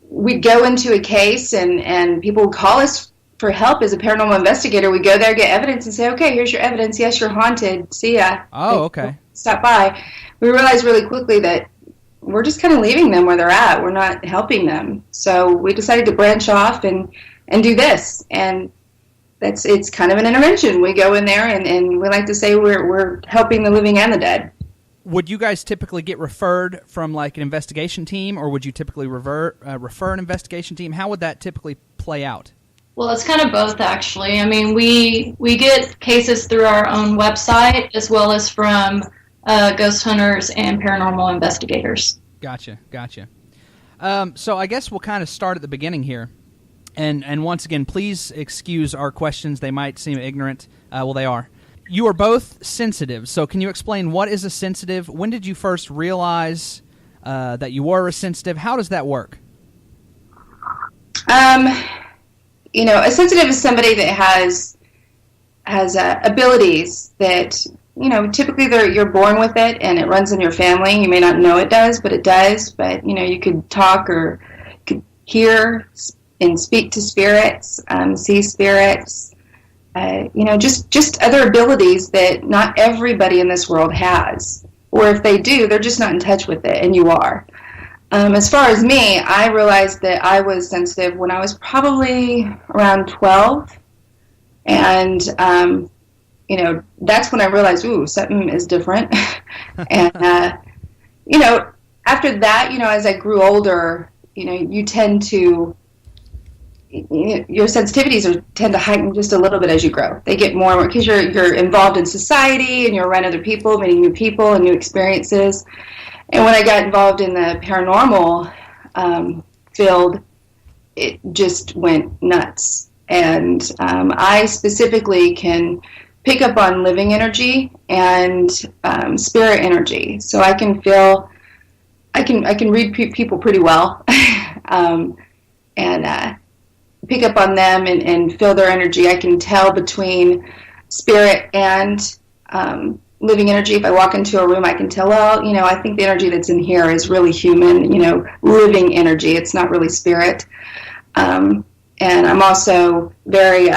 we'd go into a case and people would call us for help as a paranormal investigator. We go there, get evidence, and say, okay, here's your evidence. Yes, you're haunted. See ya.
Oh, okay.
Stop by. We realized really quickly that we're just kind of leaving them where they're at. We're not helping them. So we decided to branch off and do this. And it's kind of an intervention. We go in there and we like to say we're helping the living and the dead.
Would you guys typically get referred from like an investigation team, or would you typically refer an investigation team? How would that typically play out?
Well, it's kind of both, actually. I mean, we get cases through our own website as well as from ghost hunters and paranormal investigators.
Gotcha. So I guess we'll kind of start at the beginning here. And once again, please excuse our questions. They might seem ignorant. Well, they are. You are both sensitive. So can you explain what is a sensitive? When did you first realize that you were a sensitive? How does that work?
A sensitive is somebody that has abilities that, typically you're born with it and it runs in your family. You may not know it does, but it does. But, you could talk or could hear and speak to spirits, see spirits, just other abilities that not everybody in this world has. Or if they do, they're just not in touch with it, and you are. As far as me, I realized that I was sensitive when I was probably around 12. And, that's when I realized, ooh, something is different. And, after that, as I grew older, you tend to, your sensitivities tend to heighten just a little bit as you grow. They get more and more because you're involved in society and you're around other people, meeting new people and new experiences. And when I got involved in the paranormal field, it just went nuts. And I specifically can pick up on living energy and spirit energy. So I can feel, I can read people pretty well, and pick up on them and feel their energy. I can tell between spirit and living energy. If I walk into a room, I can tell, I think the energy that's in here is really human, living energy. It's not really spirit. And I'm also very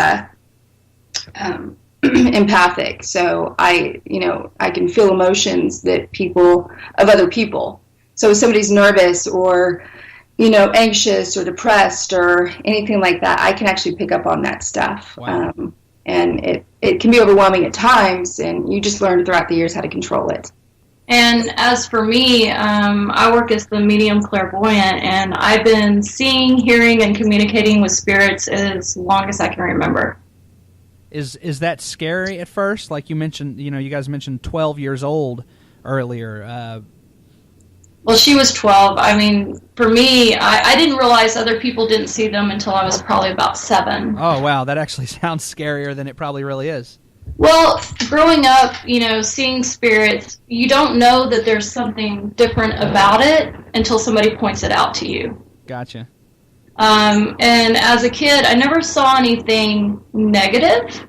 empathic. So I can feel emotions that of other people. So if somebody's nervous or anxious or depressed or anything like that, I can actually pick up on that stuff.
Wow.
And it can be overwhelming at times, and you just learn throughout the years how to control it.
And as for me, I work as the medium clairvoyant, and I've been seeing, hearing, and communicating with spirits as long as I can remember.
Is that scary at first? Like you mentioned, you guys mentioned 12 years old earlier.
Well, she was 12. I mean, for me, I didn't realize other people didn't see them until I was probably about 7.
Oh, wow. That actually sounds scarier than it probably really is.
Well, growing up, seeing spirits, you don't know that there's something different about it until somebody points it out to you.
Gotcha.
And as a kid, I never saw anything negative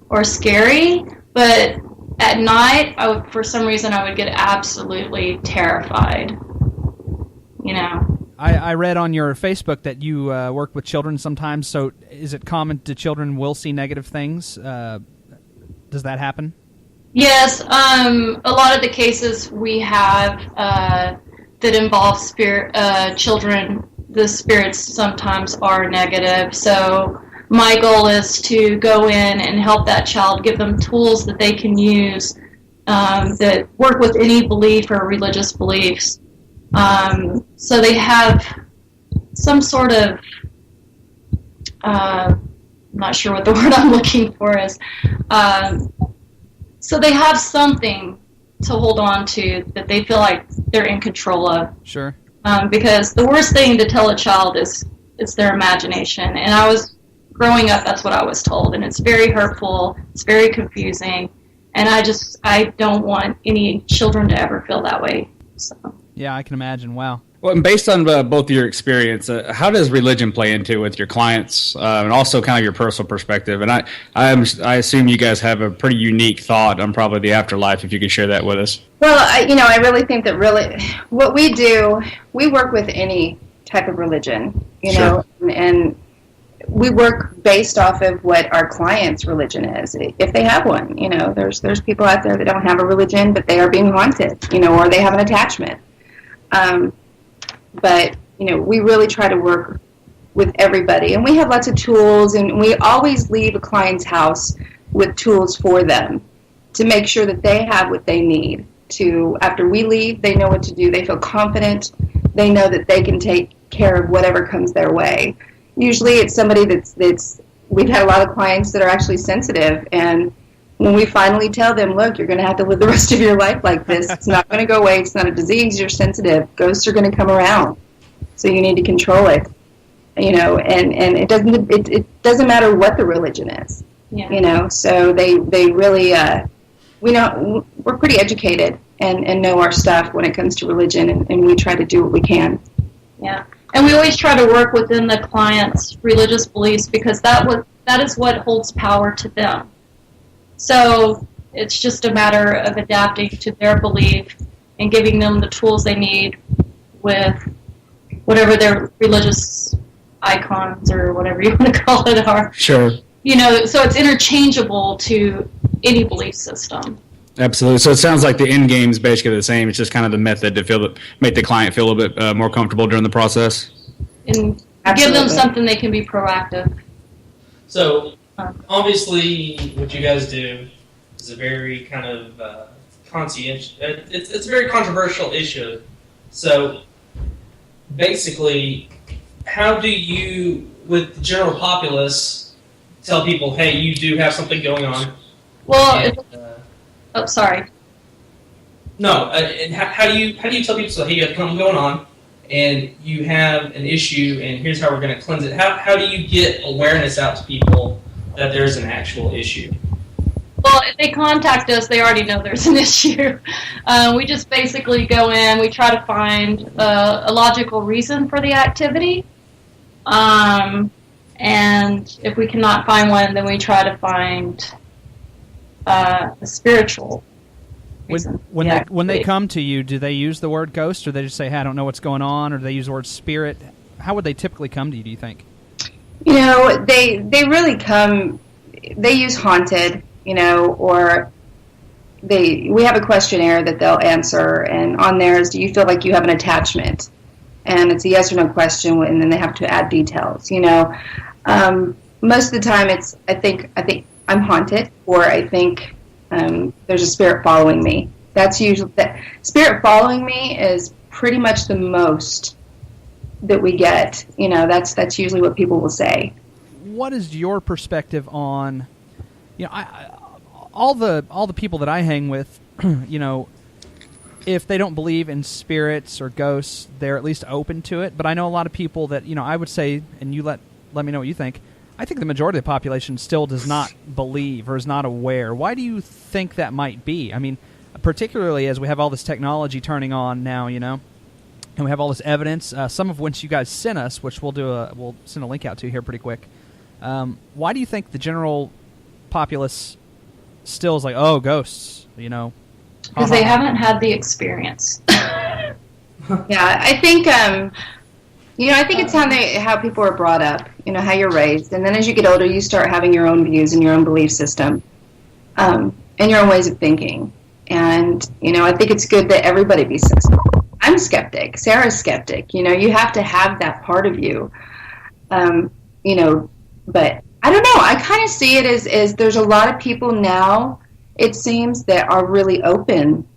or scary, but at night, for some reason, I would get absolutely terrified.
I read on your Facebook that you work with children sometimes. So is it common to children will see negative things? Does that happen?
Yes. A lot of the cases we have that involve children, the spirits sometimes are negative. So my goal is to go in and help that child, give them tools that they can use that work with any belief or religious beliefs. So they have some sort of, I'm not sure what the word I'm looking for is. So they have something to hold on to that they feel like they're in control of.
Sure.
Because the worst thing to tell a child is their imagination. And growing up, that's what I was told. And it's very hurtful. It's very confusing. And I don't want any children to ever feel that way. So.
Yeah, I can imagine. Wow.
Well, and based on both your experience, how does religion play into with your clients, and also kind of your personal perspective? And I assume you guys have a pretty unique thought on probably the afterlife. If you could share that with us.
Well, I really think that what we do, we work with any type of religion,
Sure.
and we work based off of what our client's religion is, if they have one. There's people out there that don't have a religion, but they are being haunted, or they have an attachment. But, we really try to work with everybody. And we have lots of tools, and we always leave a client's house with tools for them to make sure that they have what they need. After we leave, they know what to do. They feel confident. They know that they can take care of whatever comes their way. Usually it's somebody that's we've had a lot of clients that are actually sensitive, and when we finally tell them, look, you're going to have to live the rest of your life like this. It's not going to go away. It's not a disease. You're sensitive. Ghosts are going to come around. so you need to control it. And it doesn't matter what the religion is.
Yeah.
So they really we're pretty educated and know our stuff when it comes to religion, and we try to do what we can.
Yeah. And we always try to work within the client's religious beliefs, because that is what holds power to them. So it's just a matter of adapting to their belief and giving them the tools they need with whatever their religious icons or whatever you want to call it are.
Sure.
So it's interchangeable to any belief system.
Absolutely. So it sounds like the end game is basically the same. It's just kind of the method to make the client feel a little bit more comfortable during the process.
And
Absolutely.
give them something they can be proactive.
So, obviously, what you guys do is a very kind of conscientious. It's a very controversial issue. So, basically, how do you, with the general populace, tell people, hey, you do have something going on?
Well, sorry.
No, and how do you tell people, so hey, you have something going on, and you have an issue, and here's how we're going to cleanse it? How do you get awareness out to people that there's an actual issue?
Well, if they contact us, they already know there's an issue. We just basically go in, we try to find a logical reason for the activity, and if we cannot find one, then we try to find a spiritual reason.
When they come to you, do they use the word ghost, or they just say, hey, I don't know what's going on, or do they use the word spirit? How would they typically come to you, do you think?
They really come, they use haunted, or we have a questionnaire that they'll answer, and on there is, do you feel like you have an attachment? And it's a yes or no question, and then they have to add details. Most of the time it's, I think I'm haunted, or I think there's a spirit following me. That's usually, spirit following me is pretty much the most that we get. That's usually what people will say.
What is your perspective on, all the people that I hang with, if they don't believe in spirits or ghosts, they're at least open to it. But I know a lot of people that, I would say, and you let me know what you think, I think the majority of the population still does not believe or is not aware. Why do you think that might be? I mean, particularly as we have all this technology turning on now, and we have all this evidence, some of which you guys sent us, which we'll send a link out to here pretty quick. Why do you think the general populace still is like, oh, ghosts,
Because they haven't had the experience.
Yeah, I think I think it's how people are brought up, how you're raised, and then as you get older, you start having your own views and your own belief system, and your own ways of thinking. And I think it's good that everybody be skeptical. I'm skeptic. Sarah's skeptic. You have to have that part of you. But I don't know. I kind of see it as there's a lot of people now, it seems, that are really open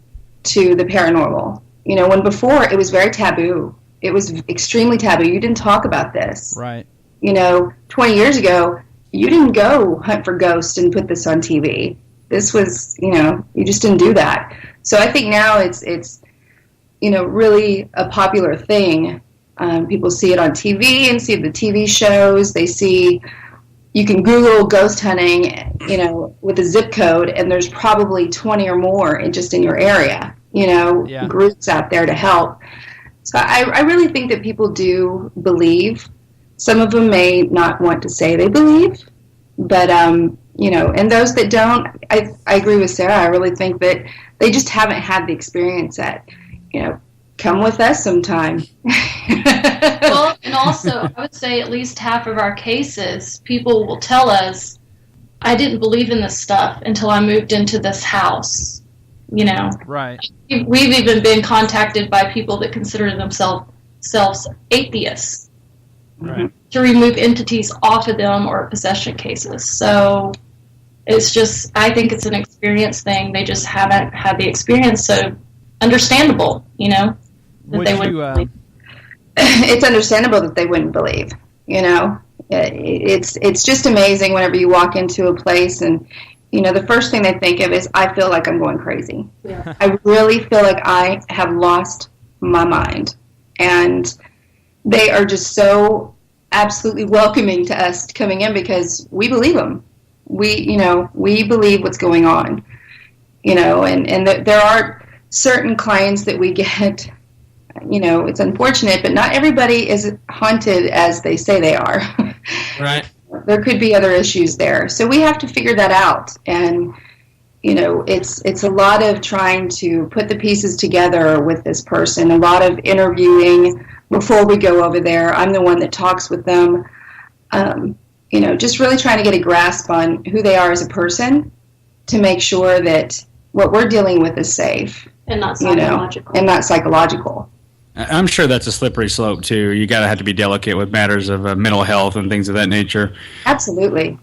to the paranormal. When before it was very taboo. It was extremely taboo. You didn't talk about this.
Right.
20 years ago, you didn't go hunt for ghosts and put this on TV. This was, you just didn't do that. So I think now it's really a popular thing. People see it on TV and see the TV shows. They see, you can Google ghost hunting, with a zip code, and there's probably 20 or more just in your area, groups out there to help. So I really think that people do believe. Some of them may not want to say they believe, but, and those that don't, I agree with Sarah. I really think that they just haven't had the experience yet. Come with us sometime.
Well, and also, I would say at least half of our cases, people will tell us, I didn't believe in this stuff until I moved into this house.
Right.
We've even been contacted by people that consider themselves atheists,
right,
to remove entities off of them or possession cases. So it's just, I think it's an experience thing. They just haven't had the experience, so understandable, that they wouldn't believe.
It's understandable that they wouldn't believe. It's just amazing whenever you walk into a place and the first thing they think of is, I feel like I'm going crazy.
Yeah.
I really feel like I have lost my mind. And, they are just so absolutely welcoming to us coming in because we believe them. We believe what's going on, and there are certain clients that we get, it's unfortunate, but not everybody is haunted as they say they are.
Right.
There could be other issues there. So we have to figure that out. And, it's a lot of trying to put the pieces together with this person, a lot of interviewing before we go over there. I'm the one that talks with them, just really trying to get a grasp on who they are as a person to make sure that what we're dealing with is safe.
And not psychological.
And not psychological.
I'm sure that's a slippery slope too. You gotta have to be delicate with matters of mental health and things of that nature.
Absolutely.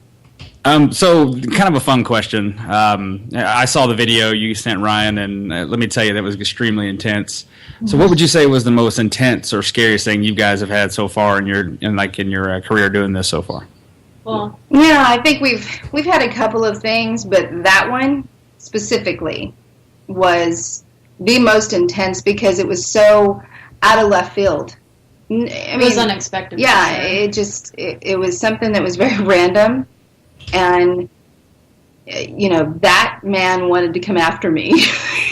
So, kind of a fun question. I saw the video you sent Ryan, and let me tell you, that was extremely intense. So, what would you say was the most intense or scariest thing you guys have had so far in your career doing this so far?
Well,
yeah, I think we've had a couple of things, but that one specifically was the most intense because it was so out of left field.
It was unexpected.
Yeah, it was something that was very random, and that man wanted to come after me.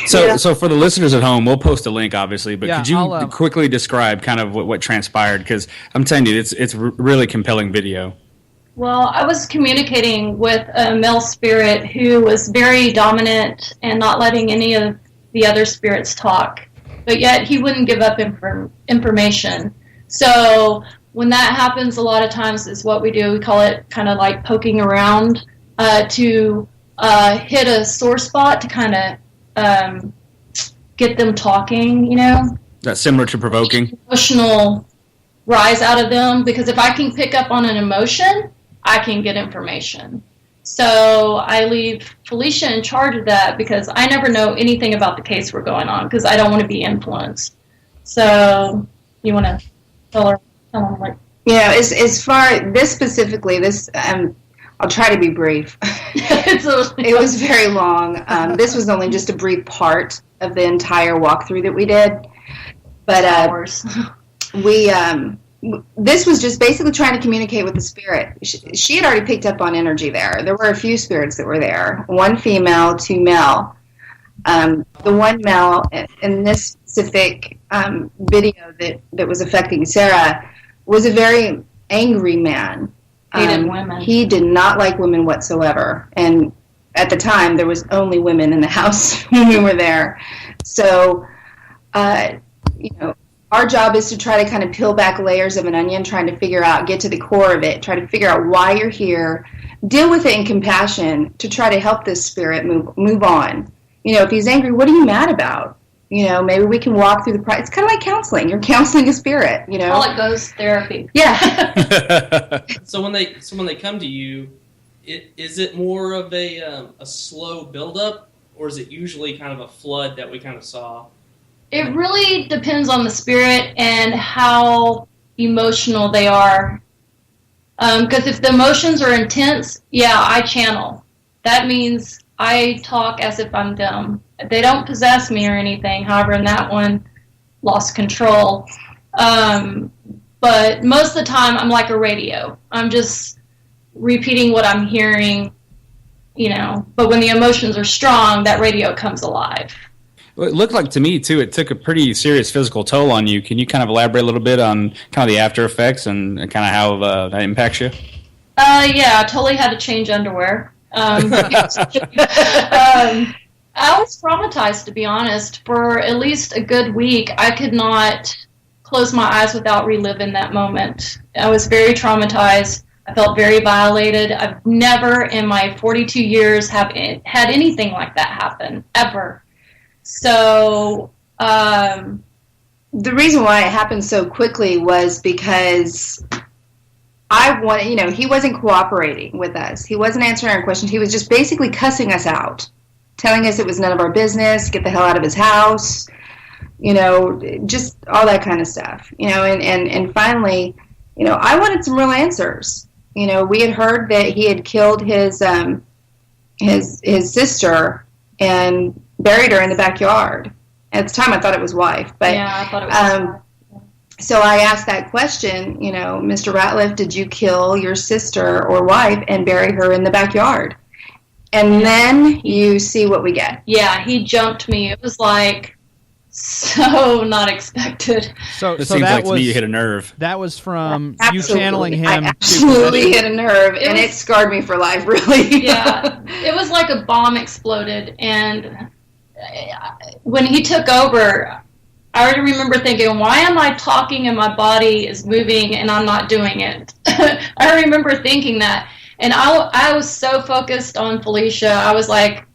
So for the listeners at home, we'll post a link, obviously, but could you
I'll,
quickly describe kind of what transpired? Because I'm telling you, it's really compelling video.
Well, I was communicating with a male spirit who was very dominant and not letting any of the other spirits talk, but yet he wouldn't give up information. So when that happens, a lot of times is what we do. We call it kind of like poking around to hit a sore spot to kind of get them talking,
That's similar to provoking?
Emotional rise out of them, because if I can pick up on an emotion, I can get information. So I leave Felicia in charge of that because I never know anything about the case we're going on because I don't want to be influenced. So you want to tell them like...
As far this specifically, I'll try to be brief. It was very long. This was only just a brief part of the entire walkthrough that we did. But this was just basically trying to communicate with the spirit. She had already picked up on energy there. There were a few spirits that were there. 1 female, 2 male. The 1 male in this specific video that was affecting Sarah was a very angry man.
Hated women.
He did not like women whatsoever. And at the time, there was only women in the house when we were there. So, our job is to try to kind of peel back layers of an onion, trying to get to the core of it, try to figure out why you're here, deal with it in compassion to try to help this spirit move on. If he's angry, what are you mad about? Maybe we can walk through the process. It's kind of like counseling. You're counseling a spirit,
All it goes therapy.
Yeah.
So when they come to you, is it more of a slow buildup, or is it usually kind of a flood that we kind of saw?
It really depends on the spirit and how emotional they are. Because if the emotions are intense, I channel. That means I talk as if I'm them. They don't possess me or anything. However, in that one, lost control. But most of the time, I'm like a radio. I'm just repeating what I'm hearing, But when the emotions are strong, that radio comes alive.
Well, it looked like to me, too, it took a pretty serious physical toll on you. Can you kind of elaborate a little bit on kind of the after effects and kind of how that impacts you?
I totally had to change underwear. I was traumatized, to be honest. For at least a good week, I could not close my eyes without reliving that moment. I was very traumatized. I felt very violated. I've never in my 42 years had anything like that happen, ever. So,
the reason why it happened so quickly was because he wasn't cooperating with us. He wasn't answering our questions. He was just basically cussing us out, telling us it was none of our business, get the hell out of his house, just all that kind of stuff, and finally, I wanted some real answers. We had heard that he had killed his sister and buried her in the backyard. At the time, I thought it was wife, but
I thought it was wife.
So I asked that question, you know, Mr. Ratliff, did you kill your sister or wife and bury her in the backyard? And then you see what we get.
Yeah, he jumped me. It was like so not expected.
So
It
so
seems
that
like to
was
me you hit a nerve.
that was from you
Absolutely.
channeling him.
I
to
absolutely hit a nerve,
It
and
was-
it scarred me for life, really.
Yeah, it was like a bomb exploded, and when he took over, I already remember thinking, why am I talking and my body is moving and I'm not doing it? I remember thinking that, and I was so focused on Felicia. I was like,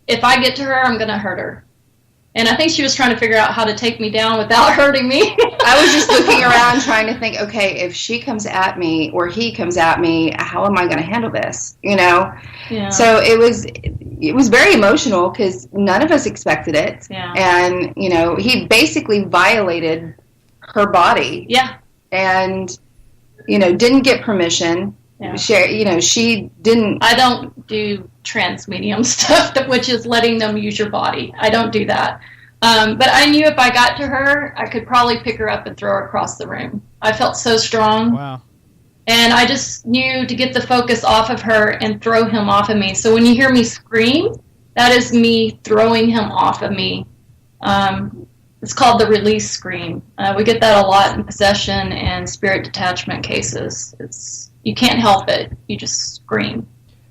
if I get to her, I'm going to hurt her. And I think she was trying to figure out how to take me down without hurting me.
I was just looking around trying to think, okay, if she comes at me or he comes at me, how am I going to handle this? You know?
Yeah.
So it was very emotional because none of us expected it.
Yeah.
And, you know, he basically violated her body
Yeah.
and, you know, didn't get permission.
Yeah.
She didn't.
I don't do trans medium stuff, which is letting them use your body. I don't do that. But I knew if I got to her, I could probably pick her up and throw her across the room. I felt so strong.
Wow.
And I just knew to get the focus off of her and throw him off of me. So when you hear me scream, that is me throwing him off of me. It's called the release scream. We get that a lot in possession and spirit detachment cases. You can't help it. You just scream.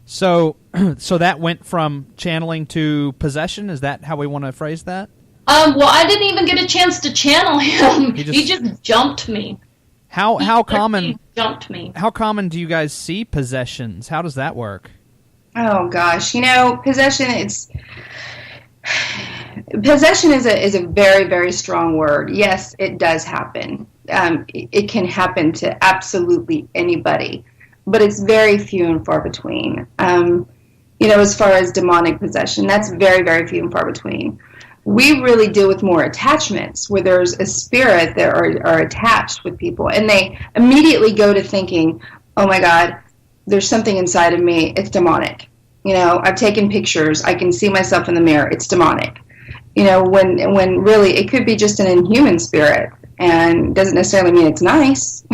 So that went from channeling to possession. Is that how we want to phrase that?
Well, I didn't even get a chance to channel him.
He
He just jumped me.
How
He
common
jumped me.
how common do you guys see possessions? How does that work?
Oh gosh, you know, possession is a very, very strong word. Yes, it does happen. It can happen to absolutely anybody, but it's very few and far between. You know, as far as demonic possession, that's very, very few and far between. We really deal with more attachments where there's a spirit that are attached with people, and they immediately go to thinking, oh my God, there's something inside of me, it's demonic. You know, I've taken pictures, I can see myself in the mirror, it's demonic. You know, when really it could be just an inhuman spirit, and doesn't necessarily mean it's nice,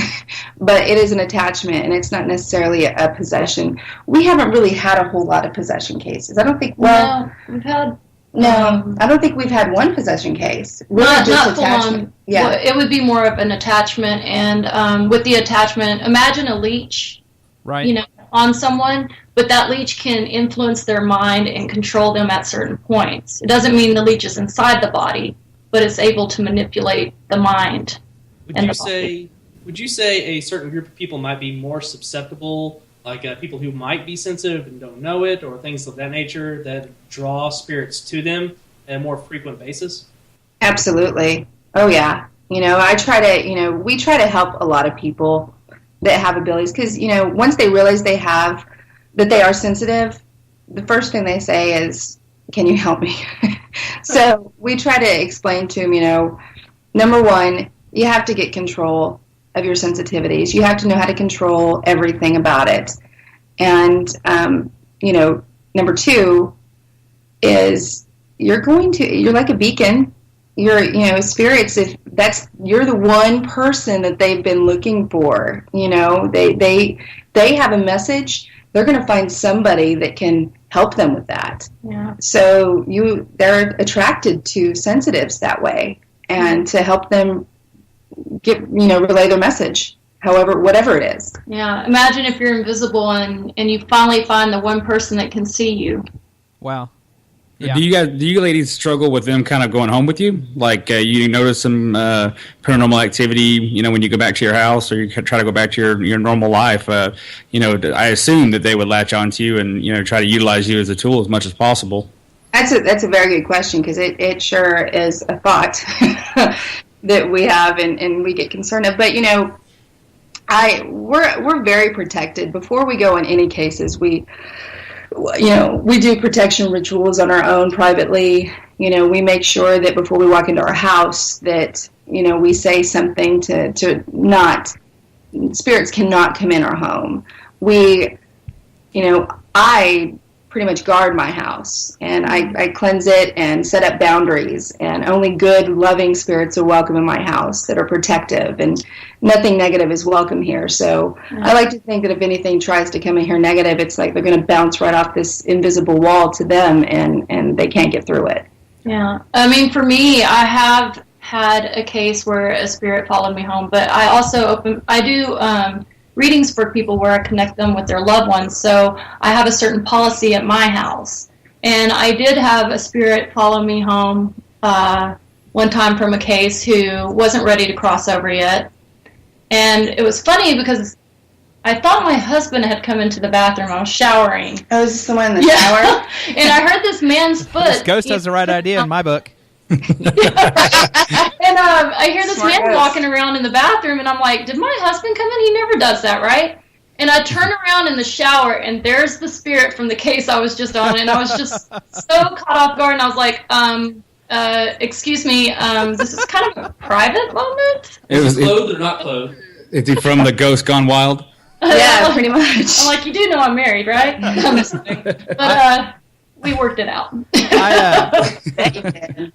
but it is an attachment, and it's not necessarily a possession. We haven't really had a whole lot of possession cases. I don't think,
No, we've had...
I don't think we've had one possession case. Really
Not
just
full
attachment.
on.
Yeah.
Well, it would be more of an attachment, and with the attachment, imagine a leech,
Right.
you know, on someone, but that leech can influence their mind and control them at certain points. It doesn't mean the leech is inside the body, but it's able to manipulate the mind.
Would you say a certain group of people might be more susceptible, like people who might be sensitive and don't know it, or things of that nature that draw spirits to them at a more frequent basis?
Absolutely. Oh yeah. You know, we try to help a lot of people that have abilities, because, you know, once they realize that they are sensitive, the first thing they say is, can you help me? So we try to explain to them, you know, number one, you have to get control of your sensitivities. You have to know how to control everything about it. And, you know, number two is you're like a beacon. Spirits, you're the one person that they've been looking for. You know, they have a message. They're going to find somebody that can help them with that.
Yeah.
So they're attracted to sensitives that way, and to help them relay their message, whatever it is.
Yeah. Imagine if you're invisible and you finally find the one person that can see you.
Wow. Yeah.
Do you ladies struggle with them kind of going home with you? Like you notice some paranormal activity, you know, when you go back to your house, or you try to go back to your normal life? You know, I assume that they would latch onto you and, you know, try to utilize you as a tool as much as possible.
That's a very good question, because it sure is a thought that we have and we get concerned of. But, you know, we're very protected. Before we go in any cases, we do protection rituals on our own privately. You know, we make sure that before we walk into our house that, you know, we say something to not, spirits cannot come in our home. I pretty much guard my house, and I cleanse it and set up boundaries, and only good, loving spirits are welcome in my house that are protective, and nothing negative is welcome here. So I like to think that if anything tries to come in here negative, it's like they're going to bounce right off this invisible wall to them, and they can't get through it.
Yeah. I mean, for me, I have had a case where a spirit followed me home, but I also do readings for people where I connect them with their loved ones. So I have a certain policy at my house. And I did have a spirit follow me home one time from a case who wasn't ready to cross over yet. And it was funny because I thought my husband had come into the bathroom. I was showering.
Oh, is this the one in the shower?
And I heard this man's foot.
This ghost has the right idea in my book.
And I hear this
Smart
man
ghost.
walking around in the bathroom, and I'm like, did my husband come in? He never does that, right? And I turn around in the shower, and there's the spirit from the case I was just on, and I was just so caught off guard, and I was like, excuse me, this is kind of a private moment?
It
Clothed or not clothed?
is he from the Ghost Gone Wild?
Yeah, pretty much.
I'm like, you do know I'm married, right? I'm just kidding. But we worked it out.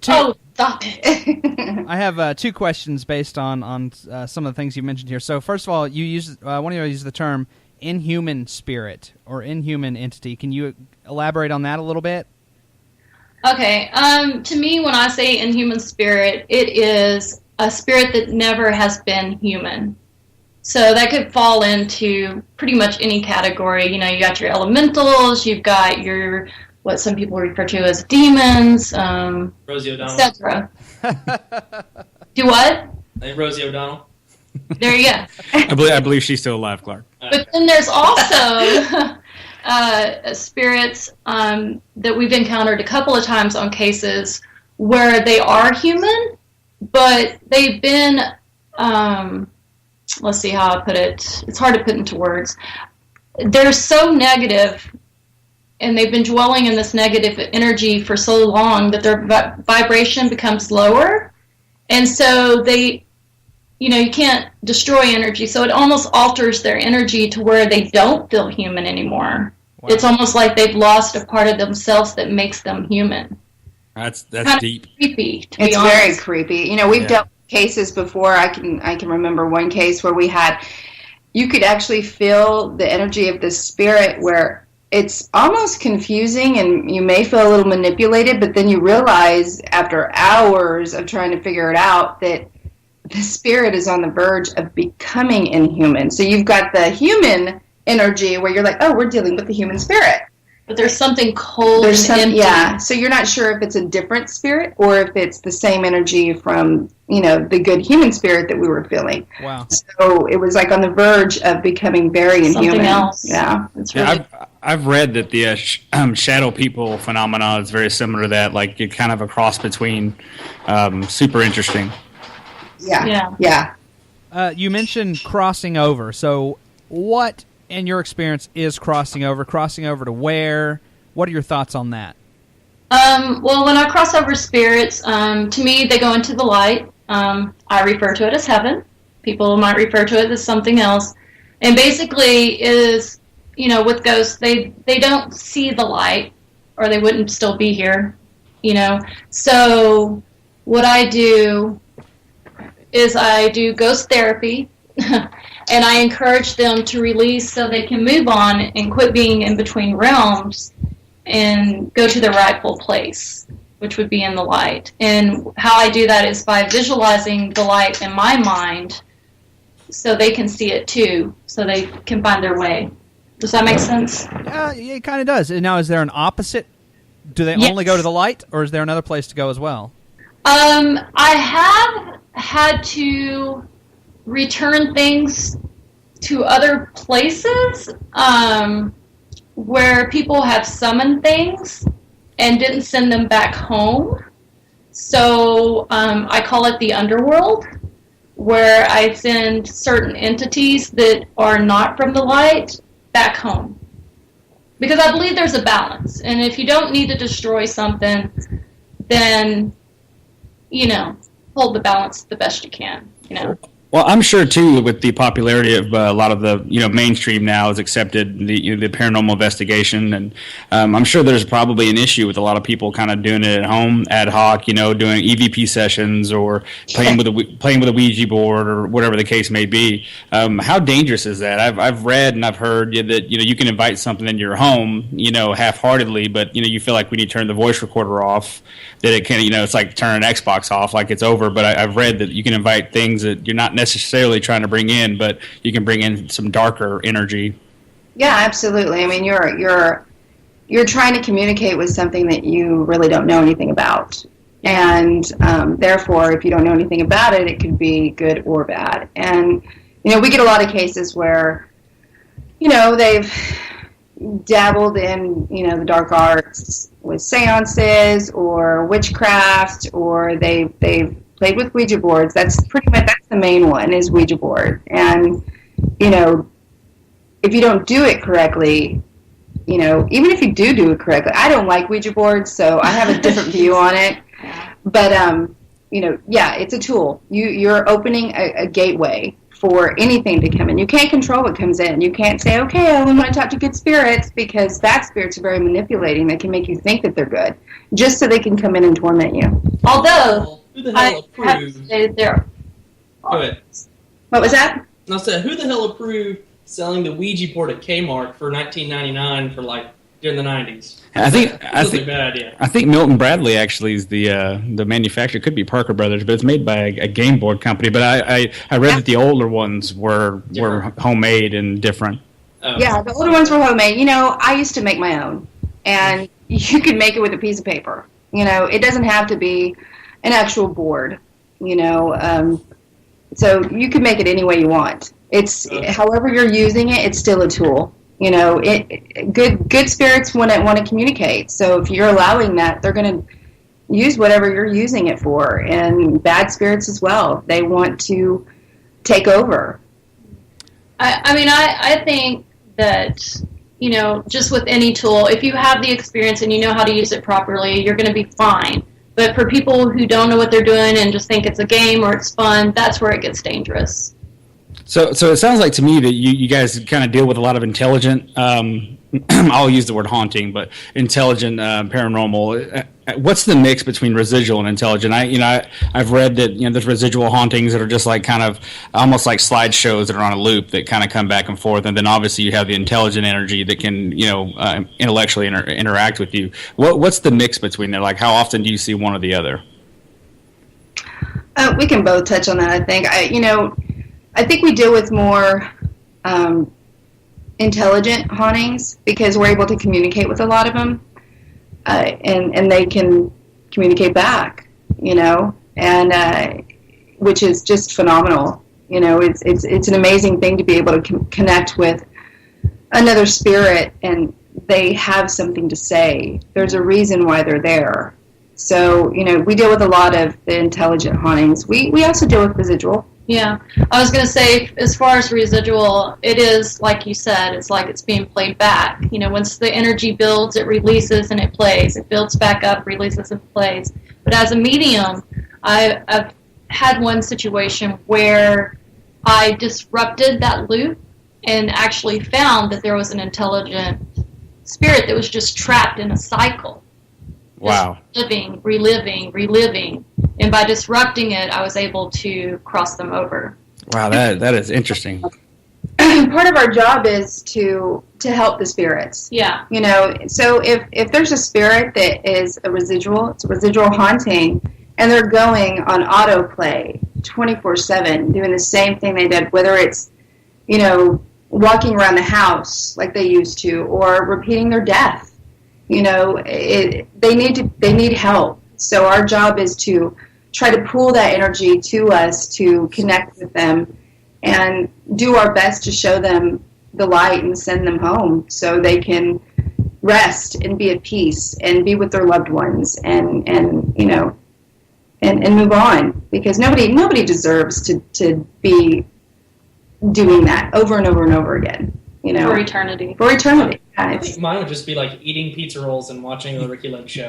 Oh, stop it.
I have 2 questions based on some of the things you mentioned here. So first of all, you use one of you used the term inhuman spirit or inhuman entity. Can you elaborate on that a little bit?
Okay. To me, when I say inhuman spirit, it is a spirit that never has been human. So that could fall into pretty much any category. You know, you got your elementals, you've got your what some people refer to as demons,
Rosie O'Donnell.
etc. Do what?
Rosie O'Donnell.
There you go.
I believe she's still alive, Clark.
But then there's also spirits that we've encountered a couple of times on cases where they are human, but they've been, let's see how I put it. It's hard to put into words. They're so negative, and they've been dwelling in this negative energy for so long that their vibration becomes lower. And so they, you know, you can't destroy energy. So it almost alters their energy to where they don't feel human anymore. Wow. It's almost like they've lost a part of themselves that makes them human.
That's
kind
deep.
Of creepy, to
It's
be honest.
very creepy. You know, we've dealt with cases before. I can remember one case where you could actually feel the energy of the spirit where it's almost confusing and you may feel a little manipulated, but then you realize after hours of trying to figure it out that the spirit is on the verge of becoming inhuman. So you've got the human energy where you're like, oh, we're dealing with the human spirit.
But there's something cold and empty.
Yeah, so you're not sure if it's a different spirit or if it's the same energy from, you know, the good human spirit that we were feeling.
Wow.
So it was like on the verge of becoming very inhuman.
Something else.
Yeah.
It's really
I've read that the shadow people phenomena is very similar to that. Like you're kind of a cross between. Super interesting.
Yeah.
You mentioned crossing over. So what, in your experience, is crossing over? Crossing over to where? What are your thoughts on that?
Well, when I cross over spirits, to me, they go into the light. I refer to it as heaven. People might refer to it as something else. And basically is, you know, with ghosts, they don't see the light or they wouldn't still be here, you know. So what I do is I do ghost therapy and I encourage them to release so they can move on and quit being in between realms and go to their rightful place, which would be in the light. And how I do that is by visualizing the light in my mind so they can see it too, so they can find their way. Does that make sense?
It kind of does. And now, is there an opposite? Do they only go to the light, or is there another place to go as well?
I have had to return things to other places where people have summoned things and didn't send them back home. So I call it the underworld, where I send certain entities that are not from the light back home. Because I believe there's a balance. And if you don't need to destroy something, then, you know, hold the balance the best you can, you know.
Well, I'm sure too, with the popularity of a lot of the mainstream now has accepted the paranormal investigation, and I'm sure there's probably an issue with a lot of people kind of doing it at home, ad hoc, doing EVP sessions or playing with a Ouija board or whatever the case may be. How dangerous is that? I've read and I've heard that you can invite something into your home, half-heartedly, but you feel like when you turn the voice recorder off, that it can, it's like turning an Xbox off, like it's over. But I've read that you can invite things that you're not necessarily trying to bring in, but you can bring in some darker energy.
Yeah, absolutely. I mean, you're trying to communicate with something that you really don't know anything about, and therefore, if you don't know anything about it, it could be good or bad. And we get a lot of cases where they've dabbled in the dark arts with seances or witchcraft, or they've played with Ouija boards. That's the main one, is Ouija board. And if you don't do it correctly, even if you do it correctly, I don't like Ouija boards, so I have a different view on it. But yeah, it's a tool. You're opening a gateway for anything to come in. You can't control what comes in. You can't say, okay, I only want to talk to good spirits, because bad spirits are very manipulating. They can make you think that they're good, just so they can come in and torment you.
Although, who the hell
have to
approved?
say there.
Go ahead.
What was that?
I said, who the hell approved selling the Ouija board at Kmart for $19.99 for during the 90s?
I think
a bad idea.
I think Milton Bradley actually is the manufacturer. It could be Parker Brothers, but it's made by a game board company. But I read that the older ones were homemade and different.
Oh.
Yeah, the older ones were homemade. I used to make my own, and you could make it with a piece of paper. It doesn't have to be an actual board. So you can make it any way you want. It's however you're using it, it's still a tool. Good spirits want to communicate. So if you're allowing that, they're going to use whatever you're using it for. And bad spirits as well. They want to take over.
I think that, just with any tool, if you have the experience and you know how to use it properly, you're going to be fine. But for people who don't know what they're doing and just think it's a game or it's fun, that's where it gets dangerous.
So it sounds like to me that you guys kind of deal with a lot of intelligent, I'll use the word haunting, but intelligent paranormal. What's the mix between residual and intelligent? I've read that there's residual hauntings that are just like kind of almost like slideshows that are on a loop that kind of come back and forth, and then obviously you have the intelligent energy that can intellectually interact with you. What's the mix between there? Like, how often do you see one or the other?
We can both touch on that. I think I think we deal with more intelligent hauntings because we're able to communicate with a lot of them, and they can communicate back, and which is just phenomenal. It's an amazing thing to be able to connect with another spirit, and they have something to say. There's a reason why they're there. So, we deal with a lot of the intelligent hauntings. We also deal with residual.
Yeah, I was going to say, as far as residual, it is, like you said, it's like it's being played back. Once the energy builds, it releases and it plays. It builds back up, releases and plays. But as a medium, I've had one situation where I disrupted that loop and actually found that there was an intelligent spirit that was just trapped in a cycle.
Wow.
Just reliving. And by disrupting it, I was able to cross them over.
Wow, that is interesting.
Part of our job is to help the spirits.
Yeah.
So if there's a spirit that is it's a residual haunting, and they're going on autoplay 24/7, doing the same thing they did, whether it's, walking around the house like they used to, or repeating their death. They need help. So our job is to try to pull that energy to us, to connect with them, and do our best to show them the light and send them home so they can rest and be at peace and be with their loved ones and move on, because nobody deserves to be doing that over and over and over again.
For eternity.
For eternity.
I think mine would just be like eating pizza rolls and watching the Ricky Lake show.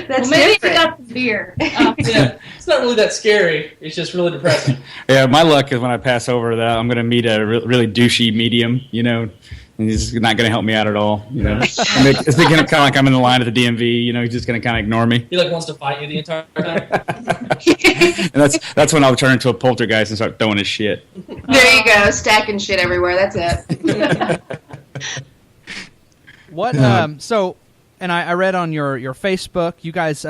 That's
maybe
different.
you got the beer.
Yeah, it's not really that scary. It's just really depressing.
Yeah, my luck is when I pass over that I'm going to meet a really douchey medium, and he's not going to help me out at all, It's kind of like I'm in the line at the DMV, he's just going to kind of ignore me.
He wants to fight you the entire time.
And that's when I'll turn into a poltergeist and start throwing his shit.
There you go, stacking shit everywhere. That's it.
What? So, and I read on your Facebook, you guys.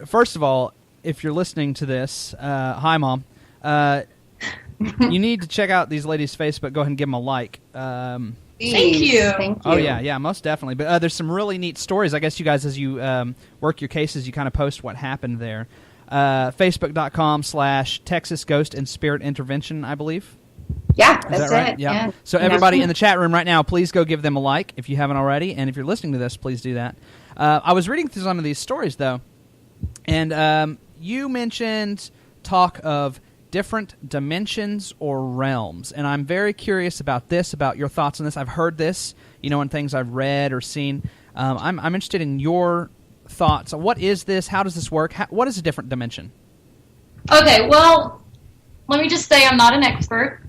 First of all, if you're listening to this, hi mom. You need to check out these ladies' Facebook. Go ahead and give them a like.
Thank you.
Thank you.
Oh yeah, most definitely. But there's some really neat stories. I guess you guys, as you work your cases, you kind of post what happened there. Facebook.com/Texas Ghost and Spirit Intervention, I believe.
Yeah,
Is
that's
that right?
it.
Yeah. So everybody in the chat room right now, please go give them a like if you haven't already, and if you're listening to this, please do that. I was reading through some of these stories though, and you mentioned talk of different dimensions or realms, and I'm very curious about this, about your thoughts on this. I've heard this, in things I've read or seen. I'm interested in your thoughts. What is this? How does this work? What is a different dimension?
Okay, well, let me just say I'm not an expert,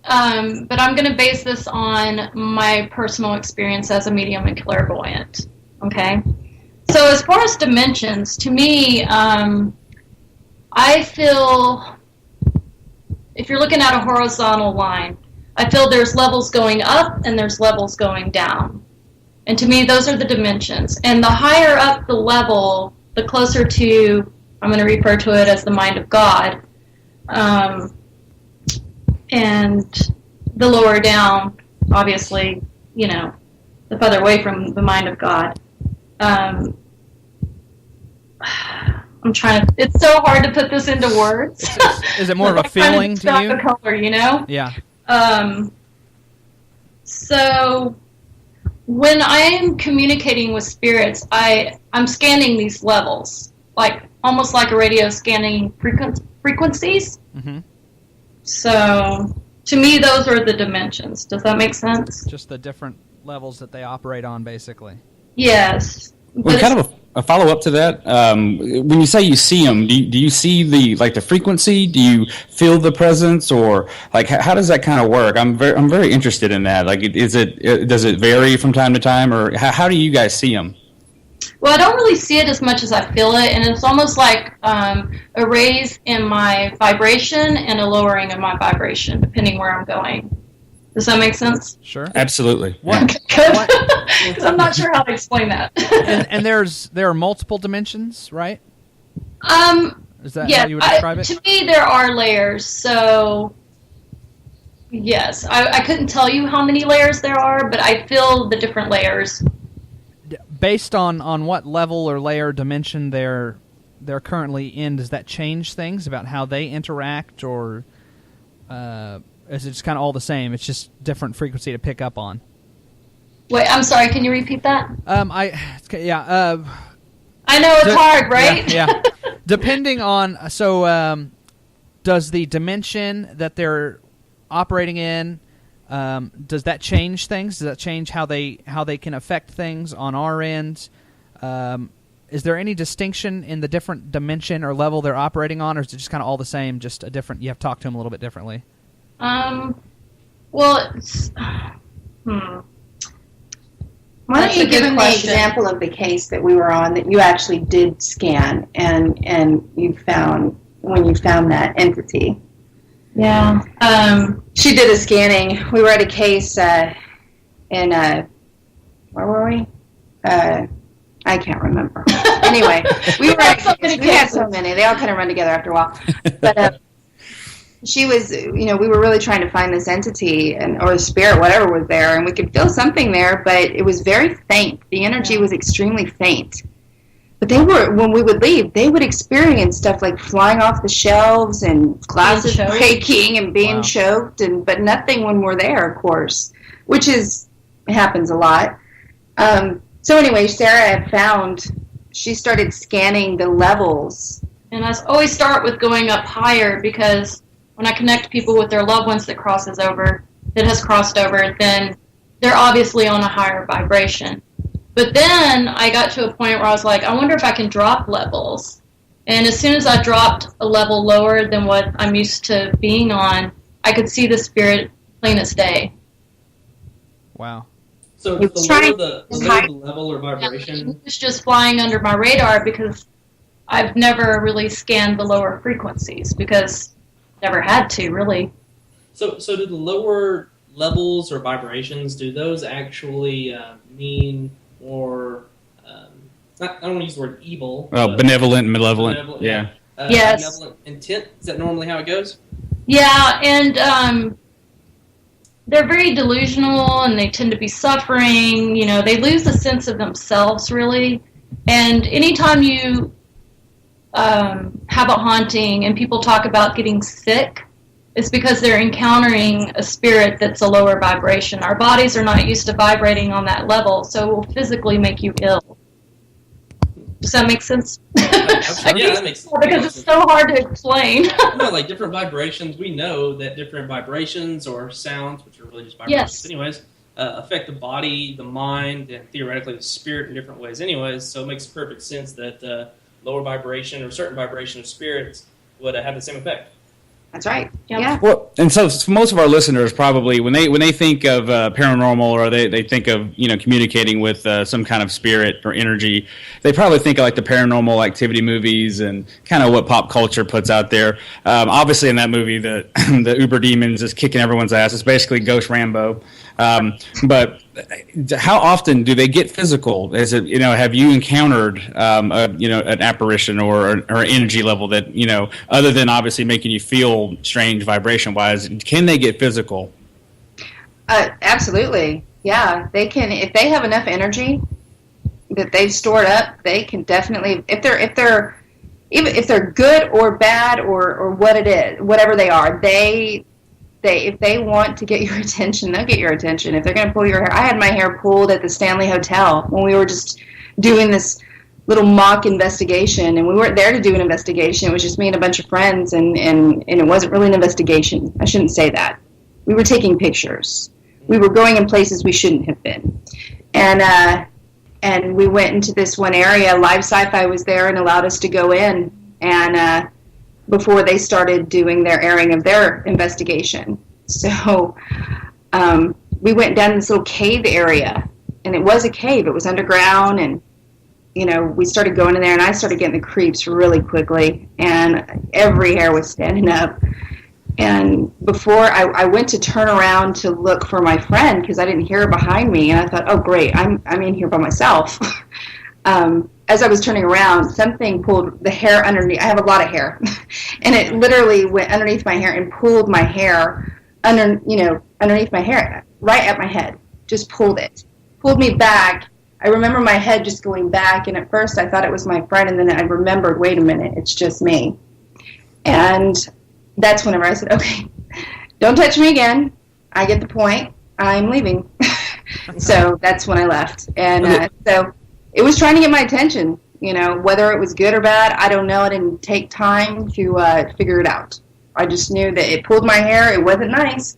but I'm going to base this on my personal experience as a medium and clairvoyant. Okay? So as far as dimensions, to me, I feel, if you're looking at a horizontal line, I feel there's levels going up and there's levels going down. And to me, those are the dimensions. And the higher up the level, the closer to, I'm going to refer to it as the mind of God. And the lower down, obviously, the further away from the mind of God. I'm trying to, it's so hard to put this into words.
Is it more of a feeling to you?
The color,
Yeah.
So when I am communicating with spirits, I'm scanning these levels, almost like a radio scanning frequencies.
Mm-hmm.
So to me, those are the dimensions. Does that make sense?
Just the different levels that they operate on, basically.
Yes.
Well, kind of a follow-up to that. When you say you see them, do you see the frequency? Do you feel the presence, or how does that kind of work? I'm very interested in that. Does it vary from time to time, or how do you guys see them?
Well, I don't really see it as much as I feel it, and it's almost like a raise in my vibration and a lowering of my vibration, depending where I'm going. Does that make sense?
Sure.
Absolutely.
What?
Because I'm not sure how to explain that.
and there are multiple dimensions, right? Is that
yeah,
how you would describe it?
To me, there are layers. So, yes, I couldn't tell you how many layers there are, but I feel the different layers.
Based on what level or layer dimension they're currently in, does that change things about how they interact, or is it just kind of all the same? It's just different frequency to pick up on.
Wait, I'm sorry. Can you repeat that?
I
know it's hard, right?
Yeah. Depending on does the dimension that they're operating in, does that change things? Does that change how they can affect things on our end? Is there any distinction in the different dimension or level they're operating on, or is it just kind of all the same, just a different? You have to talk to them a little bit differently.
Well, it's,
Why don't you give them the example of the case that we were on that you actually did scan and you found when you found that entity?
Yeah.
She did a scanning. We were at a case in where were we? I can't remember. Anyway, we were at we had so many. They all kind of run together after a while. But she was, we were really trying to find this entity or spirit, whatever was there, and we could feel something there, but it was very faint. The energy was extremely faint. But when we would leave, they would experience stuff like flying off the shelves and glasses breaking and being choked, but nothing when we're there, of course, which happens a lot. So anyway, Sarah had she started scanning the levels.
And I always start with going up higher, because when I connect people with their loved ones, that crosses over that has crossed over, then they're obviously on a higher vibration. But then I got to a point where I was like, I wonder if I can drop levels. And as soon as I dropped a level lower than what I'm used to being on, I could see the spirit plain as day.
Wow.
So
It's
the
trying-
lower
it's
the
high.
lower the level or vibration.
It was just flying under my radar because I've never really scanned the lower frequencies because never had to, really.
So do the lower levels or vibrations, do those actually mean more, I don't want to use the word evil.
Well,
but
benevolent and malevolent. Yeah.
Yes.
Benevolent intent? Is that normally how it goes?
Yeah, and they're very delusional and they tend to be suffering. You know, they lose a sense of themselves, really. And anytime you have a haunting and people talk about getting sick, it's because they're encountering a spirit that's a lower vibration. Our bodies are not used to vibrating on that level, so it will physically make you ill. Does that make sense?
Yeah, that makes sense.
Because it's so hard to explain.
No, like different vibrations, we know that different vibrations or sounds, which are really just vibrations
Yes.
anyways, affect the body, the mind, and theoretically the spirit in different ways anyways, so it makes perfect sense that lower vibration or certain vibration of spirits would have the same effect.
That's right.
Yep.
Yeah.
Well, and so for most of our listeners, probably when they think of paranormal or they think of communicating with some kind of spirit or energy, they probably think of like the Paranormal Activity movies and kind of what pop culture puts out there. Obviously, in that movie, the the Uber demons is kicking everyone's ass. It's basically Ghost Rambo. But how often do they get physical? Is it have you encountered an apparition or an energy level that other than obviously making you feel strange vibration wise, can they get physical?
Absolutely. Yeah, they can. If they have enough energy that they've stored up, they can definitely. If they're good or bad or what it is, whatever they are, if they want to get your attention, they'll get your attention. If they're going to pull your hair, I had my hair pulled at the Stanley Hotel when we were just doing this little mock investigation, and we weren't there to do an investigation. It was just me and a bunch of friends, and it wasn't really an investigation. I shouldn't say that. We were taking pictures. We were going in places we shouldn't have been, and we went into this one area. Live Sci-Fi was there and allowed us to go in, and before they started doing their airing of their investigation. So we went down this little cave area, and it was a cave. It was underground, and we started going in there, and I started getting the creeps really quickly, and every hair was standing up. And before I went to turn around to look for my friend because I didn't hear her behind me, and I thought, oh great, I'm in here by myself. As I was turning around, something pulled the hair underneath. I have a lot of hair, and it literally went underneath my hair and pulled my hair underneath my hair, right at my head. Just pulled me back. I remember my head just going back, and at first I thought it was my friend, and then I remembered, wait a minute, it's just me. And that's whenever I said, okay, don't touch me again. I get the point. I'm leaving. So that's when I left, and so. It was trying to get my attention, whether it was good or bad, I don't know. I didn't take time to figure it out. I just knew that it pulled my hair. It wasn't nice.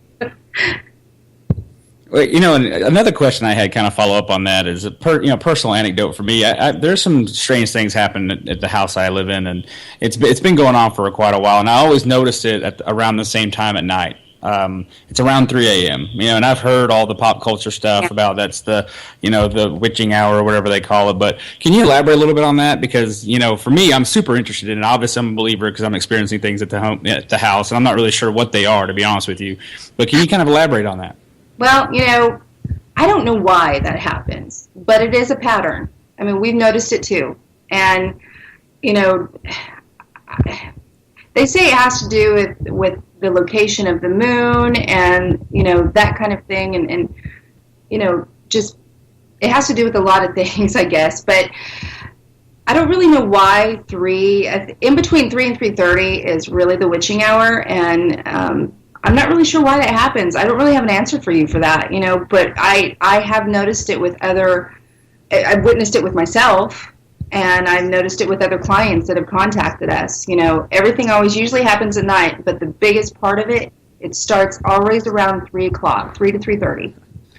Well, and another question I had kind of follow up on that is a personal anecdote for me. There's some strange things happen at the house I live in, and it's been going on for quite a while, and I always noticed it around the same time at night. It's around 3 a.m. And I've heard all the pop culture stuff about that's the witching hour or whatever they call it. But can you elaborate a little bit on that? Because for me, I'm super interested in it. Obviously, I'm a believer because I'm experiencing things at the house, and I'm not really sure what they are, to be honest with you. But can you kind of elaborate on that?
Well, I don't know why that happens, but it is a pattern. I mean, we've noticed it too, and they say it has to do with the location of the moon and, that kind of thing. And just, it has to do with a lot of things, I guess. But I don't really know why in between 3 and 3:30 is really the witching hour. And I'm not really sure why that happens. I don't really have an answer for you for that, But I have noticed it with I've witnessed it with myself. And I've noticed it with other clients that have contacted us. Everything always usually happens at night, but the biggest part of it It starts always around 3 o'clock, 3 to 3:30.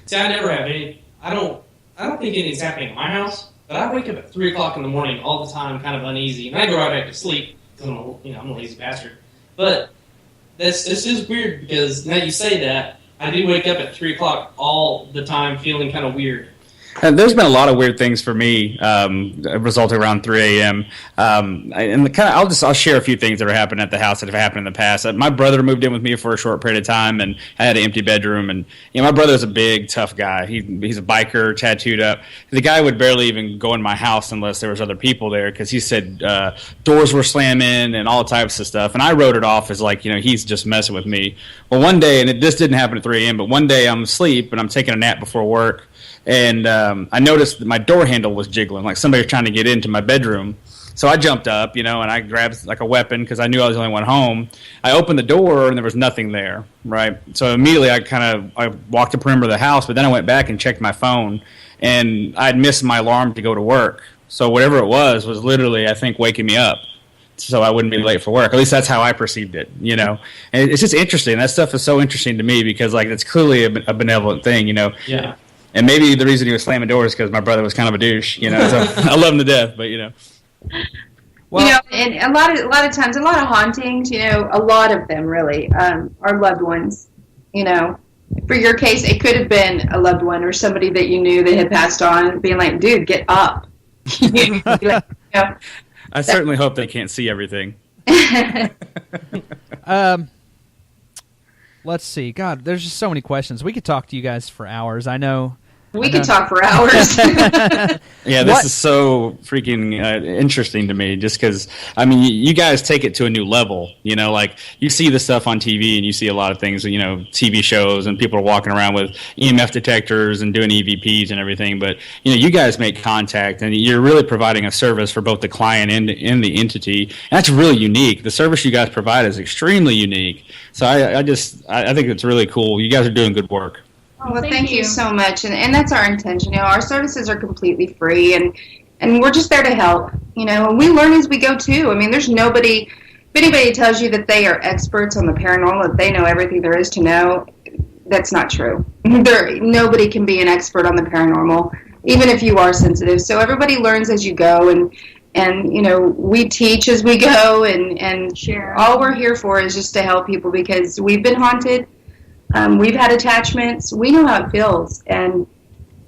See, I never have any. I don't think anything's happening at my house. But I wake up at 3 o'clock in the morning all the time, kind of uneasy, and I go right back to sleep because I'm a lazy bastard. But this is weird because now you say that, I do wake up at 3 o'clock all the time, feeling kind of weird.
And there's been a lot of weird things for me, resulting around 3 a.m. I'll share a few things that are happening at the house that have happened in the past. My brother moved in with me for a short period of time, and I had an empty bedroom. And my brother's a big, tough guy. He's a biker, tattooed up. The guy would barely even go in my house unless there was other people there, because he said doors were slamming and all types of stuff. And I wrote it off as he's just messing with me. Well, one day, and this didn't happen at 3 a.m., but one day I'm asleep and I'm taking a nap before work. And I noticed that my door handle was jiggling, like somebody was trying to get into my bedroom. So I jumped up, and I grabbed a weapon because I knew I was the only one home. I opened the door, and there was nothing there, right? So immediately I walked the perimeter of the house, but then I went back and checked my phone, and I'd missed my alarm to go to work. So whatever it was literally, I think, waking me up so I wouldn't be late for work. At least that's how I perceived it, And it's just interesting. That stuff is so interesting to me because, it's clearly a benevolent thing,
Yeah.
And maybe the reason he was slamming doors because my brother was kind of a douche, So I love him to death, but
Well, and a lot of times, a lot of hauntings, a lot of them really are loved ones. For your case, it could have been a loved one or somebody that you knew that had passed on, being like, "Dude, get up."
I certainly hope they can't see everything.
Let's see. God, there's just so many questions. We could talk to you guys for hours. I know.
We could talk for hours.
Yeah, this is so freaking interesting to me just because, you guys take it to a new level. You see the stuff on TV and you see a lot of things, TV shows and people are walking around with EMF detectors and doing EVPs and everything. But, you guys make contact and you're really providing a service for both the client and the entity. And that's really unique. The service you guys provide is extremely unique. So I think it's really cool. You guys are doing good work.
Well, thank you so much, and that's our intention. Our services are completely free, and we're just there to help. And we learn as we go too. There's nobody. If anybody tells you that they are experts on the paranormal, that they know everything there is to know, that's not true. Nobody can be an expert on the paranormal, even if you are sensitive. So everybody learns as you go, and we teach as we go, and
Share.
All we're here for is just to help people because we've been haunted. We've had attachments. We know how it feels. And,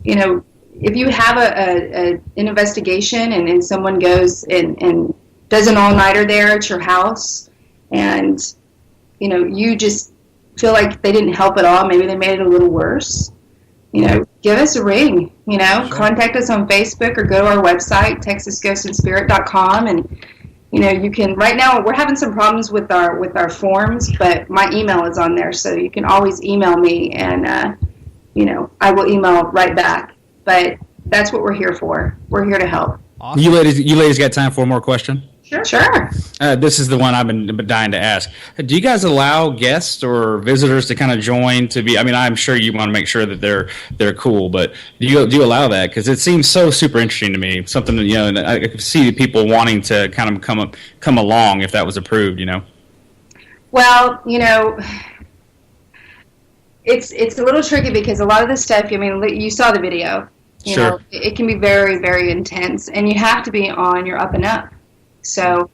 if you have an investigation and someone goes and does an all-nighter there at your house and, you just feel like they didn't help at all, maybe they made it a little worse, give us a ring,
Sure.
Contact us on Facebook or go to our website, texasghostandspirit.com, and you can. Right now, we're having some problems with our forms, but my email is on there, so you can always email me, and I will email right back. But that's what we're here for. We're here to help.
Awesome.
You ladies got time for one more question?
Sure.
This is the one I've been dying to ask. Do you guys allow guests or visitors to kind of join to be? I'm sure you want to make sure that they're cool, but do you allow that? Because it seems so super interesting to me. Something that I could see people wanting to kind of come along if that was approved.
Well, it's a little tricky because a lot of this stuff. You saw the video.
Sure.
It can be very, very intense, and you have to be on your up and up. So,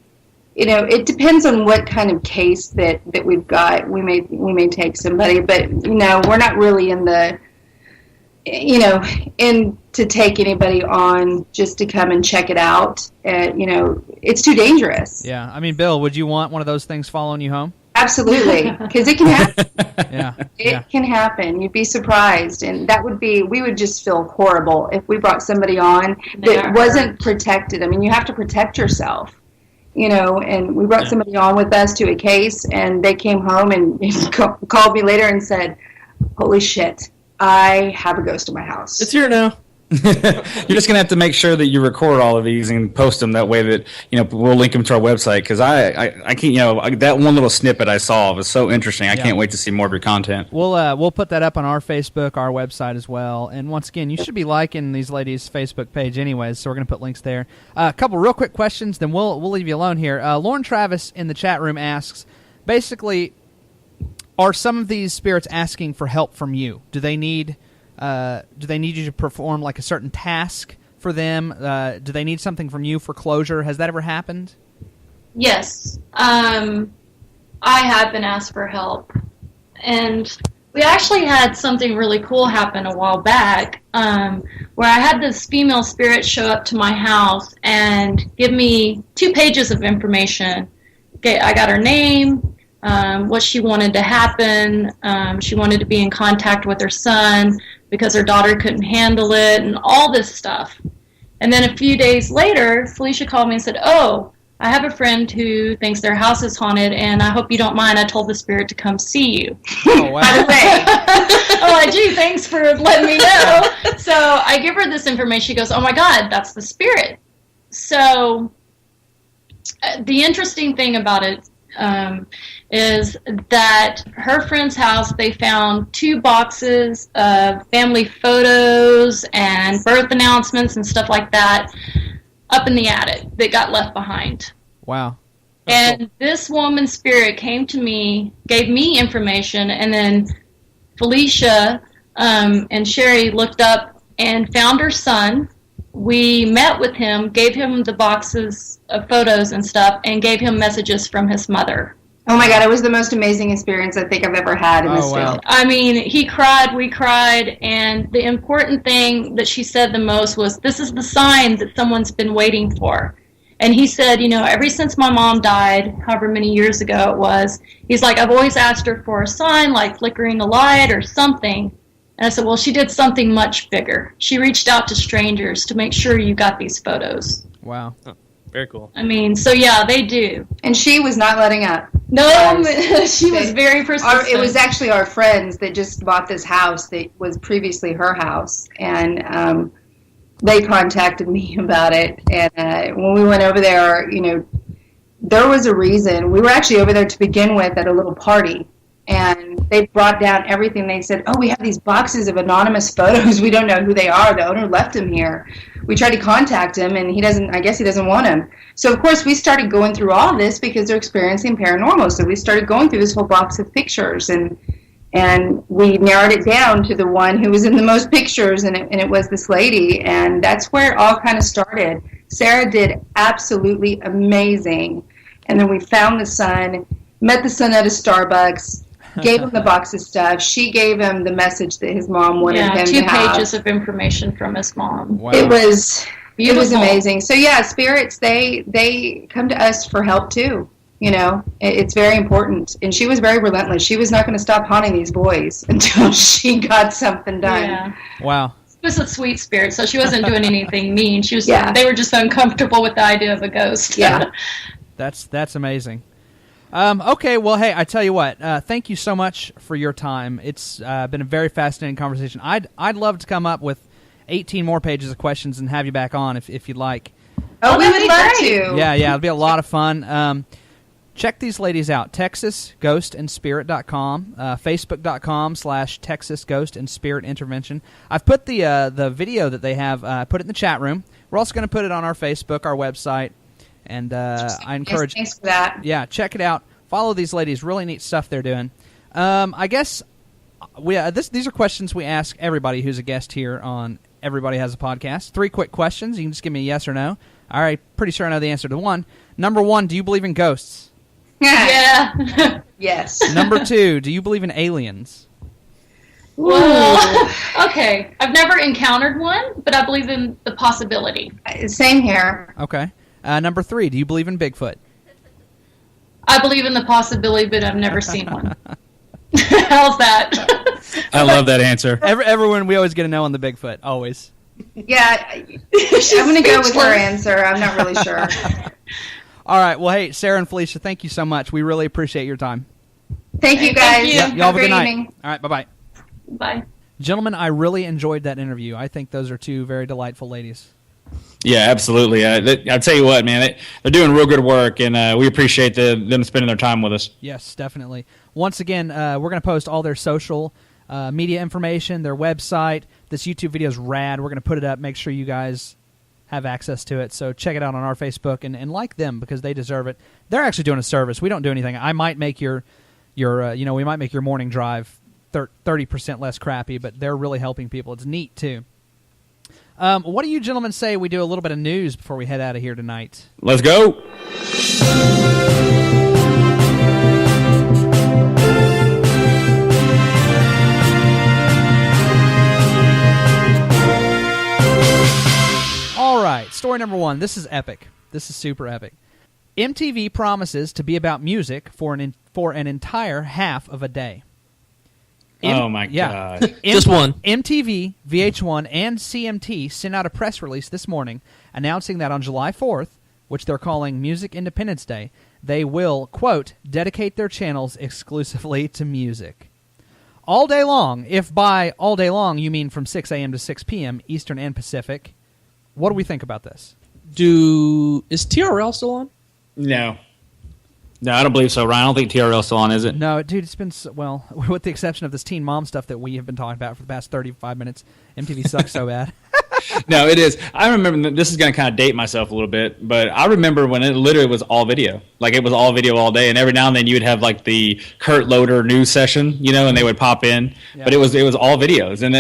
it depends on what kind of case that we've got. We may take somebody, but we're not really in the in to take anybody on just to come and check it out. It's too dangerous.
Yeah, Bill, would you want one of those things following you home?
Absolutely, because it can happen.
Yeah,
It can happen. You'd be surprised, and we would just feel horrible if we brought somebody on that wasn't protected. You have to protect yourself. And we brought somebody on with us to a case, and they came home and called me later and said, "Holy shit, I have a ghost in my house."
It's here now.
You're just gonna have to make sure that you record all of these and post them that way that we'll link them to our website because I can't that one little snippet I saw was so interesting. I can't wait to see more of your content.
We'll put that up on our Facebook, our website as well. And once again, you should be liking these ladies' Facebook page anyways, so we're gonna put links there. A couple real quick questions, then we'll leave you alone here. Lauren Travis in the chat room asks, basically, Are some of these spirits asking for help from you? Do they need you to perform like a certain task for them? Do they need something from you for closure? Has that ever happened?
Yes. I have been asked for help. And we actually had something really cool happen a while back, where I had this female spirit show up to my house and give me 2 pages of information. Okay, I got her name, what she wanted to happen. She wanted to be in contact with her son because her daughter couldn't handle it, and all this stuff. And then a few days later, Felicia called me and said, "Oh, I have a friend who thinks their house is haunted, and I hope you don't mind. I told the spirit to come see you."
Oh, wow.
By the way, I'm like, "Gee, thanks for letting me know." So I give her this information. She goes, "Oh my God, that's the spirit." So the interesting thing about it is that her friend's house, they found 2 boxes of family photos and birth announcements and stuff like that up in the attic that got left behind.
Wow.
And this woman's spirit came to me, gave me information, and then Felicia and Sherry looked up and found her son. We met with him, gave him the boxes of photos and stuff, and gave him messages from his mother.
Oh my God, it was the most amazing experience I think I've ever had in this
wow.
field.
I mean, he cried, we cried, and the important thing that she said the most was, "This is the sign that someone's been waiting for." And he said, ever since my mom died, however many years ago it was, he's like, "I've always asked her for a sign, like flickering a light or something." And I said, "Well, she did something much bigger. She reached out to strangers to make sure you got these photos."
Wow.
Oh, very cool.
I mean, so yeah, they do.
And she was not letting up.
No, she was very persistent.
It was actually our friends that just bought this house that was previously her house, and they contacted me about it. And when we went over there, there was a reason. We were actually over there to begin with at a little party, and they brought down everything. They said, "Oh, we have these boxes of anonymous photos. We don't know who they are. The owner left them here." We tried to contact him, and I guess he doesn't want them. So, of course, we started going through all this because they're experiencing paranormal. So we started going through this whole box of pictures, and we narrowed it down to the one who was in the most pictures, and it was this lady. And that's where it all kind of started. Sarah did absolutely amazing. And then we found the son, met the son at a Starbucks, gave him the box of stuff. She gave him the message that his mom wanted him to
2
have.
pages of information from his mom.
Wow.
It was
Beautiful.
amazing. So yeah, spirits, they come to us for help too. It's very important. And she was very relentless. She was not going to stop haunting these boys until she got something done.
Yeah.
Wow.
She was a sweet spirit, so she wasn't doing anything mean. She was.
Yeah.
They were just uncomfortable with the idea of a ghost.
Yeah.
That's amazing. Okay, well, hey, I tell you what. Thank you so much for your time. It's been a very fascinating conversation. I'd love to come up with 18 more pages of questions and have you back on if you'd like.
Oh, we would love
great.
to.
Yeah, it'll be a lot of fun. Check these ladies out, TexasGhostAndSpirit.com, Facebook.com/Texas Ghost and Spirit Intervention. I've put the video that they have, put it in the chat room. We're also going to put it on our Facebook, our website, and I encourage...
Thanks for that.
Yeah, check it out. Follow these ladies. Really neat stuff they're doing. I guess these are questions we ask everybody who's a guest here on Everybody Has a Podcast. 3 quick questions. You can just give me a yes or no. All right, pretty sure I know the answer to one. Number 1, do you believe in ghosts?
Yeah.
Yes.
Number 2, do you believe in aliens?
Well, okay. I've never encountered one, but I believe in the possibility.
Same here.
Okay. Number 3, do you believe in Bigfoot?
I believe in the possibility, but I've never seen one. How's that?
I love that answer.
Everyone, we always get a no on the Bigfoot. Always.
Yeah. I'm going to go with her answer. I'm not really sure.
All right. Well, hey, Sarah and Felicia, thank you so much. We really appreciate your time.
Thank you, guys.
you.
Y'all have a good night.
evening.
All right. Bye-bye.
Bye.
Gentlemen, I really enjoyed that interview. I think those are 2 very delightful ladies.
Yeah, absolutely. I'll tell you what, man, they're doing real good work, and we appreciate them spending their time with us.
Yes, definitely. Once again, we're going to post all their social media information, their website. This YouTube video is rad. We're going to put it up. Make sure you guys have access to it. So check it out on our Facebook and like them because they deserve it. They're actually doing a service. We don't do anything. I might make your your we might make your morning drive 30% less crappy, but they're really helping people. It's neat too. What do you gentlemen say we do a little bit of news before we head out of here tonight?
Let's go.
All right, story number 1. This is epic. This is super epic. MTV promises to be about music for an entire half of a day.
Oh my God.
Just one.
MTV, VH1, and CMT sent out a press release this morning announcing that on July 4th, which they're calling Music Independence Day, they will, quote, dedicate their channels exclusively to music. All day long, if by all day long you mean from 6 a.m. to 6 p.m. Eastern and Pacific. What do we think about this?
Is TRL still on?
No, I don't believe so, Ryan. I don't think TRL's still on, is it?
No, dude, it's been, well, with the exception of this Teen Mom stuff that we have been talking about for the past 35 minutes, MTV sucks so bad.
No, it is. I remember, this is going to kind of date myself a little bit, but I remember when it literally was all video. Like, it was all video all day, and every now and then you would have, like, the Kurt Loder news session, and they would pop in. Yeah. But it was all videos, and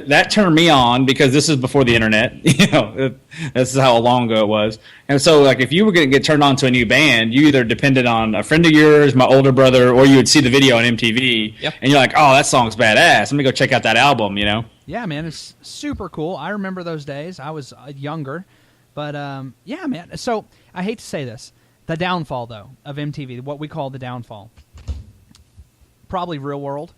that turned me on because this is before the internet. This is how long ago it was. And so, like, if you were going to get turned on to a new band, you either depended on a friend of yours, my older brother, or you would see the video on MTV,
Yep.
And you're like, oh, that song's badass. Let me go check out that album,
Yeah, man, it's super cool. I remember those days. I was younger. But, yeah, man. So, I hate to say this. The downfall, though, of MTV, what we call the downfall. Probably Real World.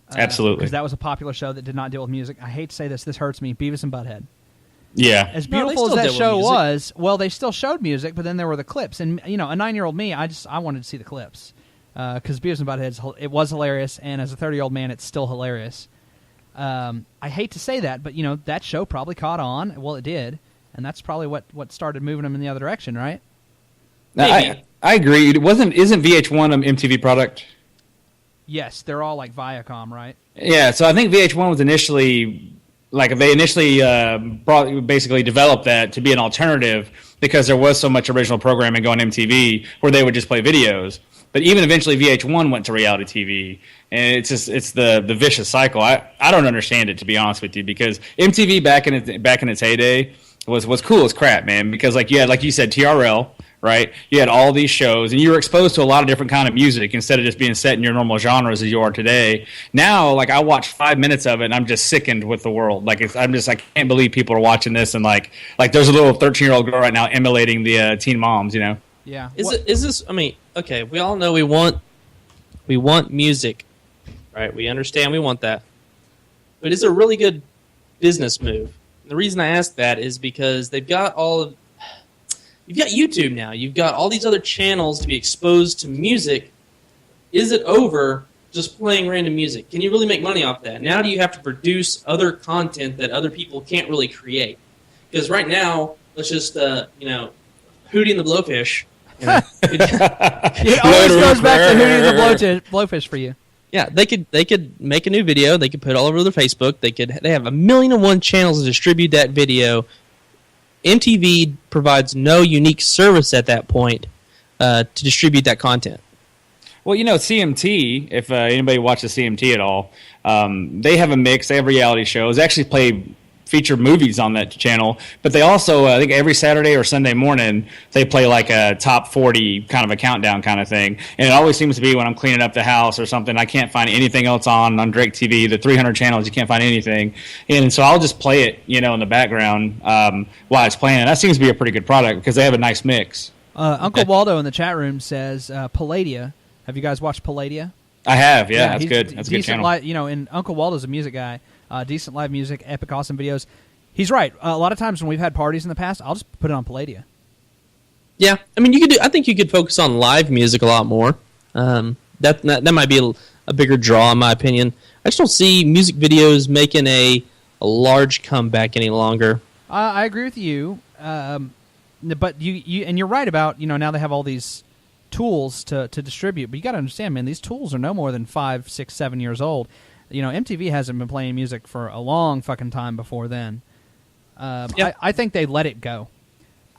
Absolutely.
Because that was a popular show that did not deal with music. I hate to say this. This hurts me. Beavis and Butthead.
Yeah.
As beautiful as that show was, well, they still showed music, but then there were the clips. And, a 9-year-old me, I wanted to see the clips. Because Beavis and Butthead, it was hilarious, and as a 30-year-old man, it's still hilarious. I hate to say that, but, that show probably caught on. Well, it did. And that's probably what started moving them in the other direction, right?
Now, I agree. Isn't VH1 an MTV product?
Yes, they're all like Viacom, right?
Yeah, so I think VH1 was initially, basically developed that to be an alternative because there was so much original programming going on MTV where they would just play videos. But even eventually VH1 went to reality TV, and it's the vicious cycle. I don't understand it, to be honest with you, because MTV back in its heyday was cool as crap, man, because you had, like you said, TRL, right? You had all these shows, and you were exposed to a lot of different kind of music instead of just being set in your normal genres as you are today. Now, I watch 5 minutes of it, and I'm just sickened with the world. I can't believe people are watching this, and there's a little 13-year-old girl right now emulating the Teen Moms,
Yeah.
Is this? I mean, okay, we all know we want music, right? We understand we want that, but it's a really good business move. The reason I ask that is because you've got YouTube now. You've got all these other channels to be exposed to music. Is it over just playing random music? Can you really make money off that? Now do you have to produce other content that other people can't really create? Because right now, let's just, Hootie and the Blowfish.
It always goes back to Hootie and the Blowfish for you.
Yeah, they could make a new video. They could put it all over their Facebook. They have 1,000,001 channels to distribute that video. MTV provides no unique service at that point to distribute that content.
Well, CMT, if anybody watches CMT at all, they have a mix. They have reality shows. They actually feature movies on that channel, but they also, I think every Saturday or Sunday morning, they play a top 40 kind of a countdown kind of thing. And it always seems to be when I'm cleaning up the house or something, I can't find anything else on Drake TV, the 300 channels, you can't find anything. And so I'll just play it, in the background while it's playing. And that seems to be a pretty good product because they have a nice mix.
Uncle Waldo in the chat room says, Palladia. Have you guys watched Palladia?
I have, yeah, that's good. That's a good channel.
And Uncle Waldo's a music guy. Decent live music, epic, awesome videos. He's right. A lot of times when we've had parties in the past, I'll just put it on Palladia.
Yeah, I mean, I think you could focus on live music a lot more. That might be a bigger draw, in my opinion. I just don't see music videos making a large comeback any longer.
I agree with you, but you and you're right about now they have all these tools to distribute. But you got to understand, man, these tools are no more than 5, 6, 7 years old. MTV hasn't been playing music for a long fucking time before then. Yep. I think they let it go.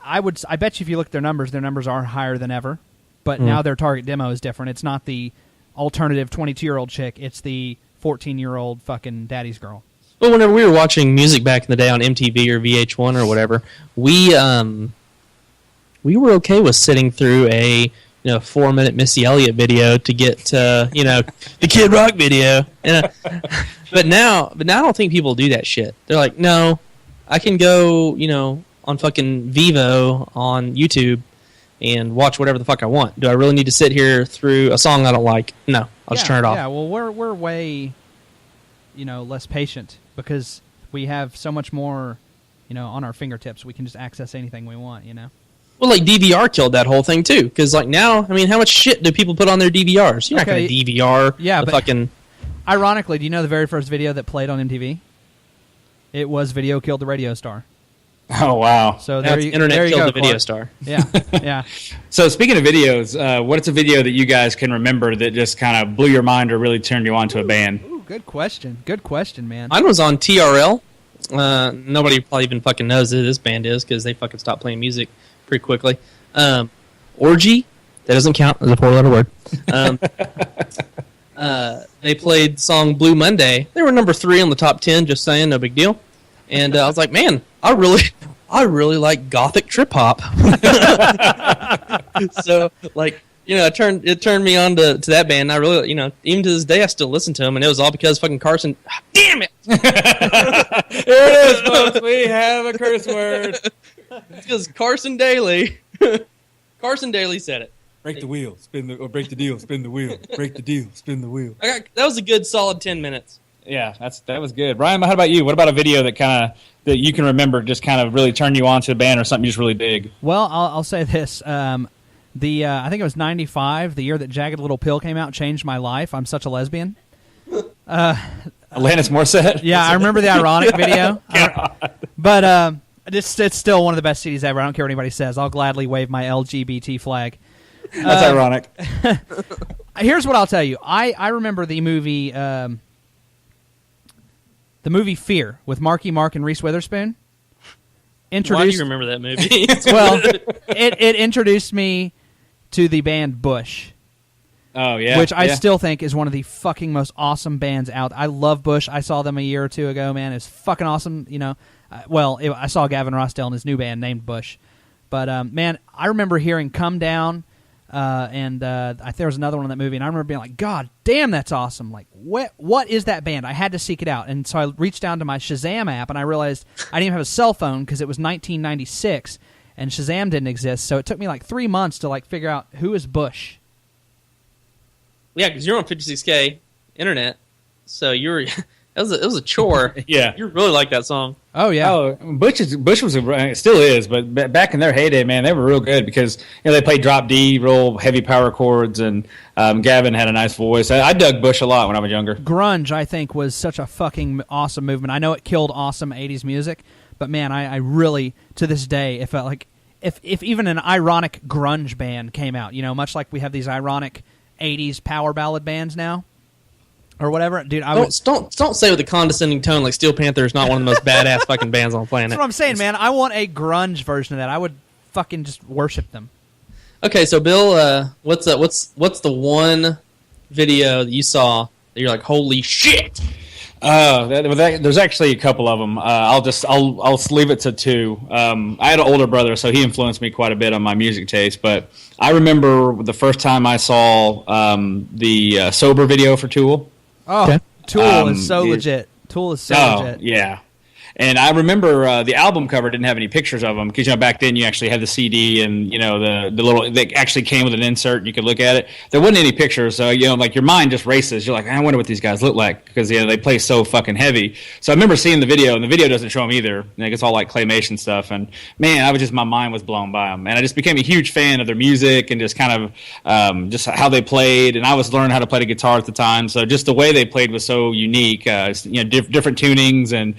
I bet you if you look at their numbers are higher than ever. But now their target demo is different. It's not the alternative 22-year-old chick. It's the 14-year-old fucking daddy's girl.
Well, whenever we were watching music back in the day on MTV or VH1 or whatever, we were okay with sitting through a 4-minute Missy Elliott video to get to the Kid Rock video. But now I don't think people do that shit. They're like, no, I can go on fucking Vivo on YouTube and watch whatever the fuck I want. Do I really need to sit here through a song I don't like? No, I'll just turn it off.
Yeah, well, we're way less patient because we have so much more on our fingertips. We can just access anything we want.
Well, like DVR killed that whole thing too, because like now, I mean, how much shit do people put on their DVRs? You're not going to DVR the fucking.
Ironically, do you know the very first video that played on MTV? It was "Video Killed the Radio Star."
Oh wow!
So there you
internet killed
go,
the video
Clark.
star.
Yeah, yeah.
So speaking of videos, what's a video that you guys can remember that just kind of blew your mind or really turned you on to a band?
Ooh, good question. Good question, man.
Mine was on TRL. Nobody probably even fucking knows who this band is because they fucking stopped playing music pretty quickly. Orgy, that doesn't count as a 4-letter word. They played the song Blue Monday. They were number 3 on the top 10, just saying, no big deal. And I was like, man, I really like gothic trip hop. So, like, it turned me on to that band. I really, even to this day, I still listen to them, and it was all because fucking Carson. Damn it!
Here it is, folks. We have a curse word.
It's because Carson Daly. Carson Daly said it.
Break the wheel, break the deal, spin the wheel. Break the deal, spin the wheel.
That was a good solid 10 minutes.
Yeah, that was good. Ryan, how about you? What about a video that you can remember just kind of really turned you on to the band or something you just really dig?
Well, I'll say this. I think it was 95, the year that Jagged Little Pill came out, changed my life. I'm such a lesbian.
Alanis Morissette?
Yeah, I remember the Ironic video. But it's still one of the best CDs ever. I don't care what anybody says. I'll gladly wave my LGBT flag.
That's ironic.
Here's what I'll tell you. I remember the movie Fear with Marky Mark and Reese Witherspoon.
Why do you remember that movie?
Well, it introduced me to the band Bush.
Oh, yeah.
Which I still think is one of the fucking most awesome bands out. I love Bush. I saw them a year or two ago, man. It's fucking awesome, I saw Gavin Rossdale and his new band named Bush. But, man, I remember hearing Come Down, and there was another one in that movie, and I remember being like, God damn, that's awesome. Like, what is that band? I had to seek it out. And so I reached down to my Shazam app, and I realized I didn't even have a cell phone because it was 1996, and Shazam didn't exist. So it took me like 3 months to like figure out who is Bush.
Yeah, because you're on 56K internet, so it was a chore.
Yeah.
You really like that song.
Oh, yeah.
Oh, Bush was it still is, but back in their heyday, man, they were real good because they played drop D, real heavy power chords, and Gavin had a nice voice. I dug Bush a lot when I was younger.
Grunge, I think, was such a fucking awesome movement. I know it killed awesome 80s music, but man, I really, to this day, it felt like if even an ironic grunge band came out, much like we have these ironic 80s power ballad bands now, or whatever, dude.
Don't say with a condescending tone like Steel Panther is not one of the most badass fucking bands on the planet.
That's what I'm saying, man. I want a grunge version of that. I would fucking just worship them.
Okay, so Bill, what's the one video that you saw that you're like, holy shit?
There's actually a couple of them. I'll leave it to 2. I had an older brother, so he influenced me quite a bit on my music taste. But I remember the first time I saw the Sober video for Tool.
Oh, okay. Tool is so legit. Tool is so legit.
Yeah. And I remember the album cover didn't have any pictures of them because back then you actually had the CD and the little they actually came with an insert and you could look at it. There wasn't any pictures, so like your mind just races. You're like, I wonder what these guys look like because they play so fucking heavy. So I remember seeing the video, and the video doesn't show them either. It's all like claymation stuff, and man, my mind was blown by them, and I just became a huge fan of their music and just kind of just how they played. And I was learning how to play the guitar at the time, so just the way they played was so unique. Different tunings and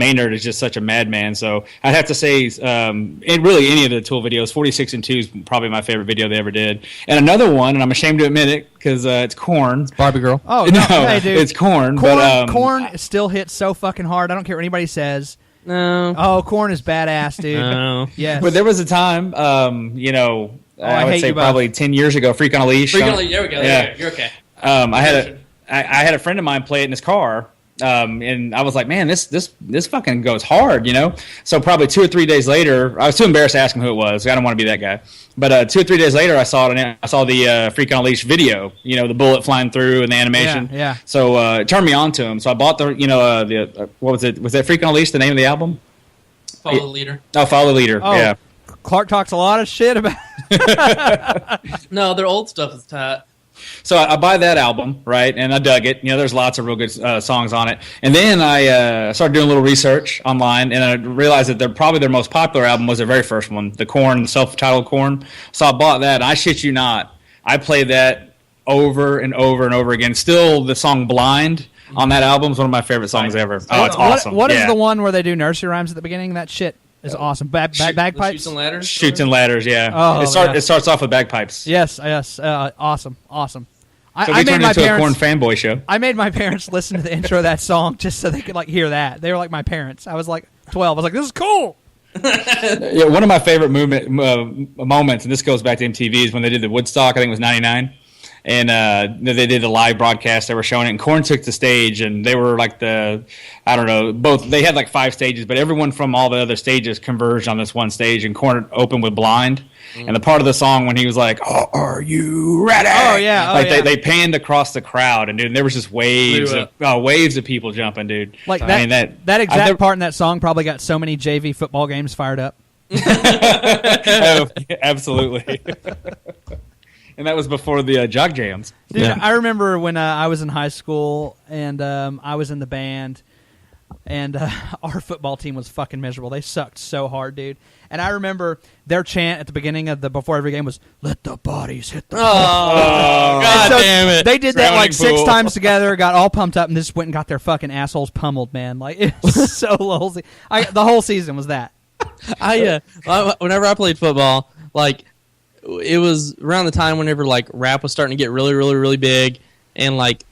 Maynard is just such a madman. So I'd have to say, really any of the Tool videos, 46 and 2 is probably my favorite video they ever did. And another one, and I'm ashamed to admit it because it's Korn. It's
Barbie Girl.
Oh, no, hey, dude.
It's Korn.
Korn still hits so fucking hard. I don't care what anybody says.
No.
Oh, Korn is badass, dude.
No.
Yes.
But there was a time, I would say probably 10 years ago, Freak on a Leash.
Freak on a Leash, there we go.
Yeah.
You're okay.
I had a friend of mine play it in his car. And I was like, man, this fucking goes hard, you know? So probably 2 or 3 days later, I was too embarrassed to ask him who it was. I don't want to be that guy. But 2 or 3 days later, I saw the Freak on a Leash video, you know, the bullet flying through and the animation.
Yeah.
So it turned me on to him. So I bought what was it? Was that Freak on a Leash, the name of the album?
Follow the Leader.
Oh, Follow the Leader,
Oh,
yeah.
Clark talks a lot of shit about
No, their old stuff is tight.
So I buy that album, right, and I dug it. You know, there's lots of real good songs on it. And then I started doing a little research online, and I realized that probably their most popular album was their very first one, the Korn, the self-titled Korn. So I bought that, and I shit you not, I played that over and over and over again. Still, the song Blind on that album is one of my favorite songs ever. Oh, it's awesome.
What is the one where they do nursery rhymes at the beginning? That shit is awesome. Bagpipes?
Shoots and Ladders?
Shoots and Ladders, yeah.
Oh,
It starts off with bagpipes.
Yes. Awesome.
So we turned into a Korn fanboy show.
I made my parents listen to the intro of that song just so they could hear that. They were like my parents. I was like 12. I was like, this is cool.
Yeah, one of my favorite moments, and this goes back to MTV, is when they did the Woodstock. I think it was '99. And they did a live broadcast. They were showing it, and Korn took the stage, and they were like they had like 5 stages, but everyone from all the other stages converged on this one stage, and Korn opened with Blind. And the part of the song when he was like, "Oh, are you ready?"
Oh yeah,
they panned across the crowd, and dude, there was just waves of people jumping, dude.
Like that. I mean, that exact part in that song probably got so many JV football games fired up.
Absolutely. And that was before the jock jams.
Dude, yeah. I remember when I was in high school and I was in the band, and our football team was fucking miserable. They sucked so hard, dude. And I remember their chant at the beginning of before every game was, "Let the bodies hit the floor."
Oh, God damn it.
They did that like 6 times together, got all pumped up, and just went and got their fucking assholes pummeled, man. Like, it was so lousy. The whole season was that.
Whenever I played football, like, it was around the time whenever like rap was starting to get really, really, really big, and like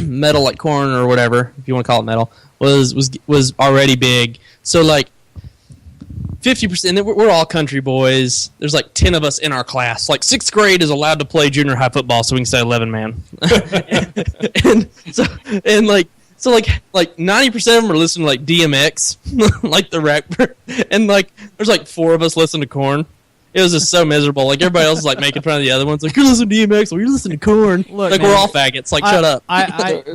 metal, like Korn or whatever, if you want to call it metal, was already big. So like 50%, we're all country boys. There's like 10 of us in our class. Like 6th grade is allowed to play junior high football, so we can say 11 man. So like 90% of them are listening to like DMX, like the rapper, and like there's like 4 of us listening to Korn. It was just so miserable. Like, everybody else is like making fun of the other ones. Like, you're listening to DMX, or you're listening to Korn. Look, like, man, we're all faggots. Like, shut up.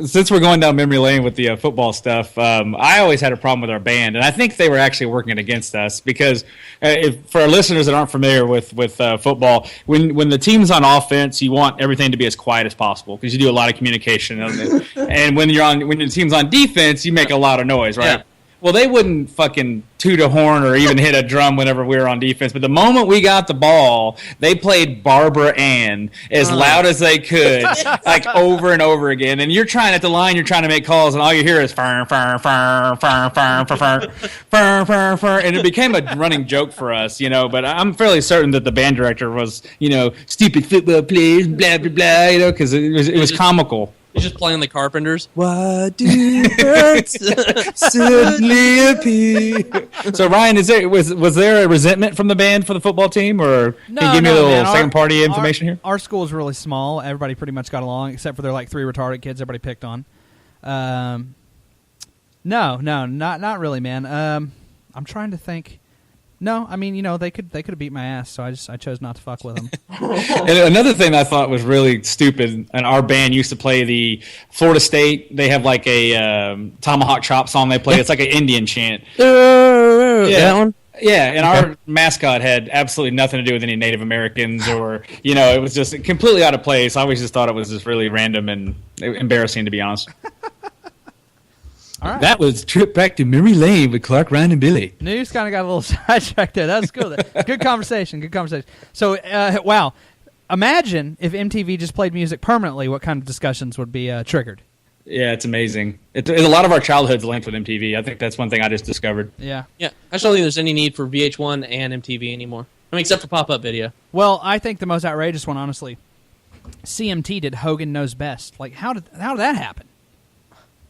Since we're going down memory lane with the football stuff, I always had a problem with our band, and I think they were actually working against us because, for our listeners that aren't familiar with football, when the team's on offense, you want everything to be as quiet as possible because you do a lot of communication, and when the team's on defense, you make a lot of noise, right? Yeah. Well, they wouldn't fucking toot a horn or even hit a drum whenever we were on defense. But the moment we got the ball, they played Barbara Ann as loud as they could, like over and over again. And you're trying at the line, you're trying to make calls, and all you hear is fern, fern, fern, fern, fern, fern, fern, fern, fern. And it became a running joke for us, you know. But I'm fairly certain that the band director was, you know, stupid football players, blah, blah, blah, you know, because it was comical.
He's just playing the Carpenters. Why do birds suddenly appear?
So Ryan, was there a resentment from the band for the football team, or can you give me a little second party information here?
Our school is really small. Everybody pretty much got along, except for their like 3 retarded kids everybody picked on. No, not really, man. I'm trying to think. No, I mean, you know, they could have beat my ass, so I chose not to fuck with them.
And another thing I thought was really stupid, and our band used to play the Florida State. They have like a Tomahawk Chop song they play. It's like an Indian chant.
That one?
Yeah, and our mascot had absolutely nothing to do with any Native Americans, or, you know, it was just completely out of place. I always just thought it was just really random and embarrassing, to be honest.
All right.
That was Trip Back to Memory Lane with Clark, Ryan, and Billy.
News kind of got a little sidetracked there. That was cool. Good conversation. So, wow. Imagine if MTV just played music permanently, what kind of discussions would be triggered?
Yeah, it's amazing. A lot of our childhood's linked with MTV. I think that's one thing I just discovered.
Yeah.
I just don't think there's any need for VH1 and MTV anymore. I mean, except for pop-up video.
Well, I think the most outrageous one, honestly, CMT did Hogan Knows Best. Like, how did that happen?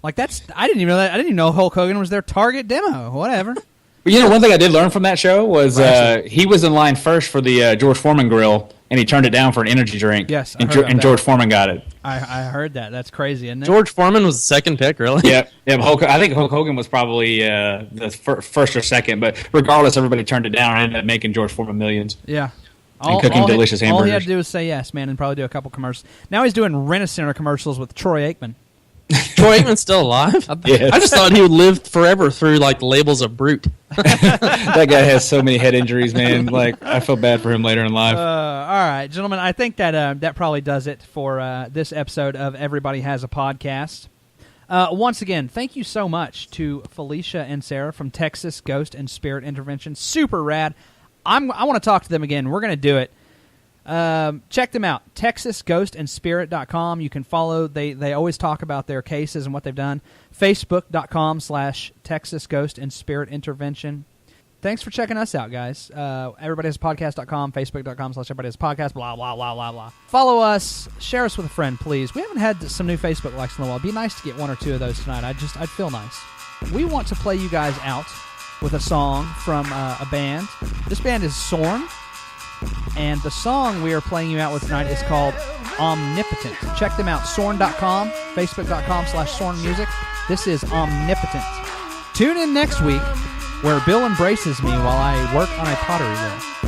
Like, I didn't even know that. I didn't even know Hulk Hogan was their target demo. Whatever.
Well, you know, one thing I did learn from that show was he was in line first for the George Foreman grill and he turned it down for an energy drink.
Yes, I
and,
heard of that.
George Foreman got it.
I heard that. That's crazy, isn't it?
George Foreman was the second pick, really?
Yeah. I think Hulk Hogan was probably the first or second, but regardless, everybody turned it down and ended up making George Foreman millions.
Yeah.
And cooking delicious hamburgers.
All he had to do was say yes, man, and probably do a couple commercials. Now he's doing Rent-A-Center commercials with Troy Aikman.
Troy Aikman's still alive?
Yes.
I just thought he would live forever through like the labels of Brute.
That guy has so many head injuries, man. Like, I feel bad for him later in life.
All right, gentlemen, I think that probably does it for this episode of Everybody Has a Podcast. Once again, thank you so much to Felicia and Sarah from Texas Ghost and Spirit Intervention. Super rad. I want to talk to them again. We're going to do it. Check them out, texasghostandspirit.com. You can follow. They always talk about their cases and what they've done. Facebook.com/Texas Ghost and Spirit Intervention. Thanks for checking us out, guys. Everybodyhaspodcast.com, Facebook.com/everybodyhaspodcast, blah, blah, blah, blah, blah. Follow us. Share us with a friend, please. We haven't had some new Facebook likes in a while. It'd be nice to get one or two of those tonight. I'd feel nice. We want to play you guys out with a song from a band. This band is Sorne, and the song we are playing you out with tonight is called Omnipotent. Check them out, sorne.com, facebook.com/Sorne Music. This is Omnipotent. Tune in next week where Bill embraces me while I work on a pottery wheel.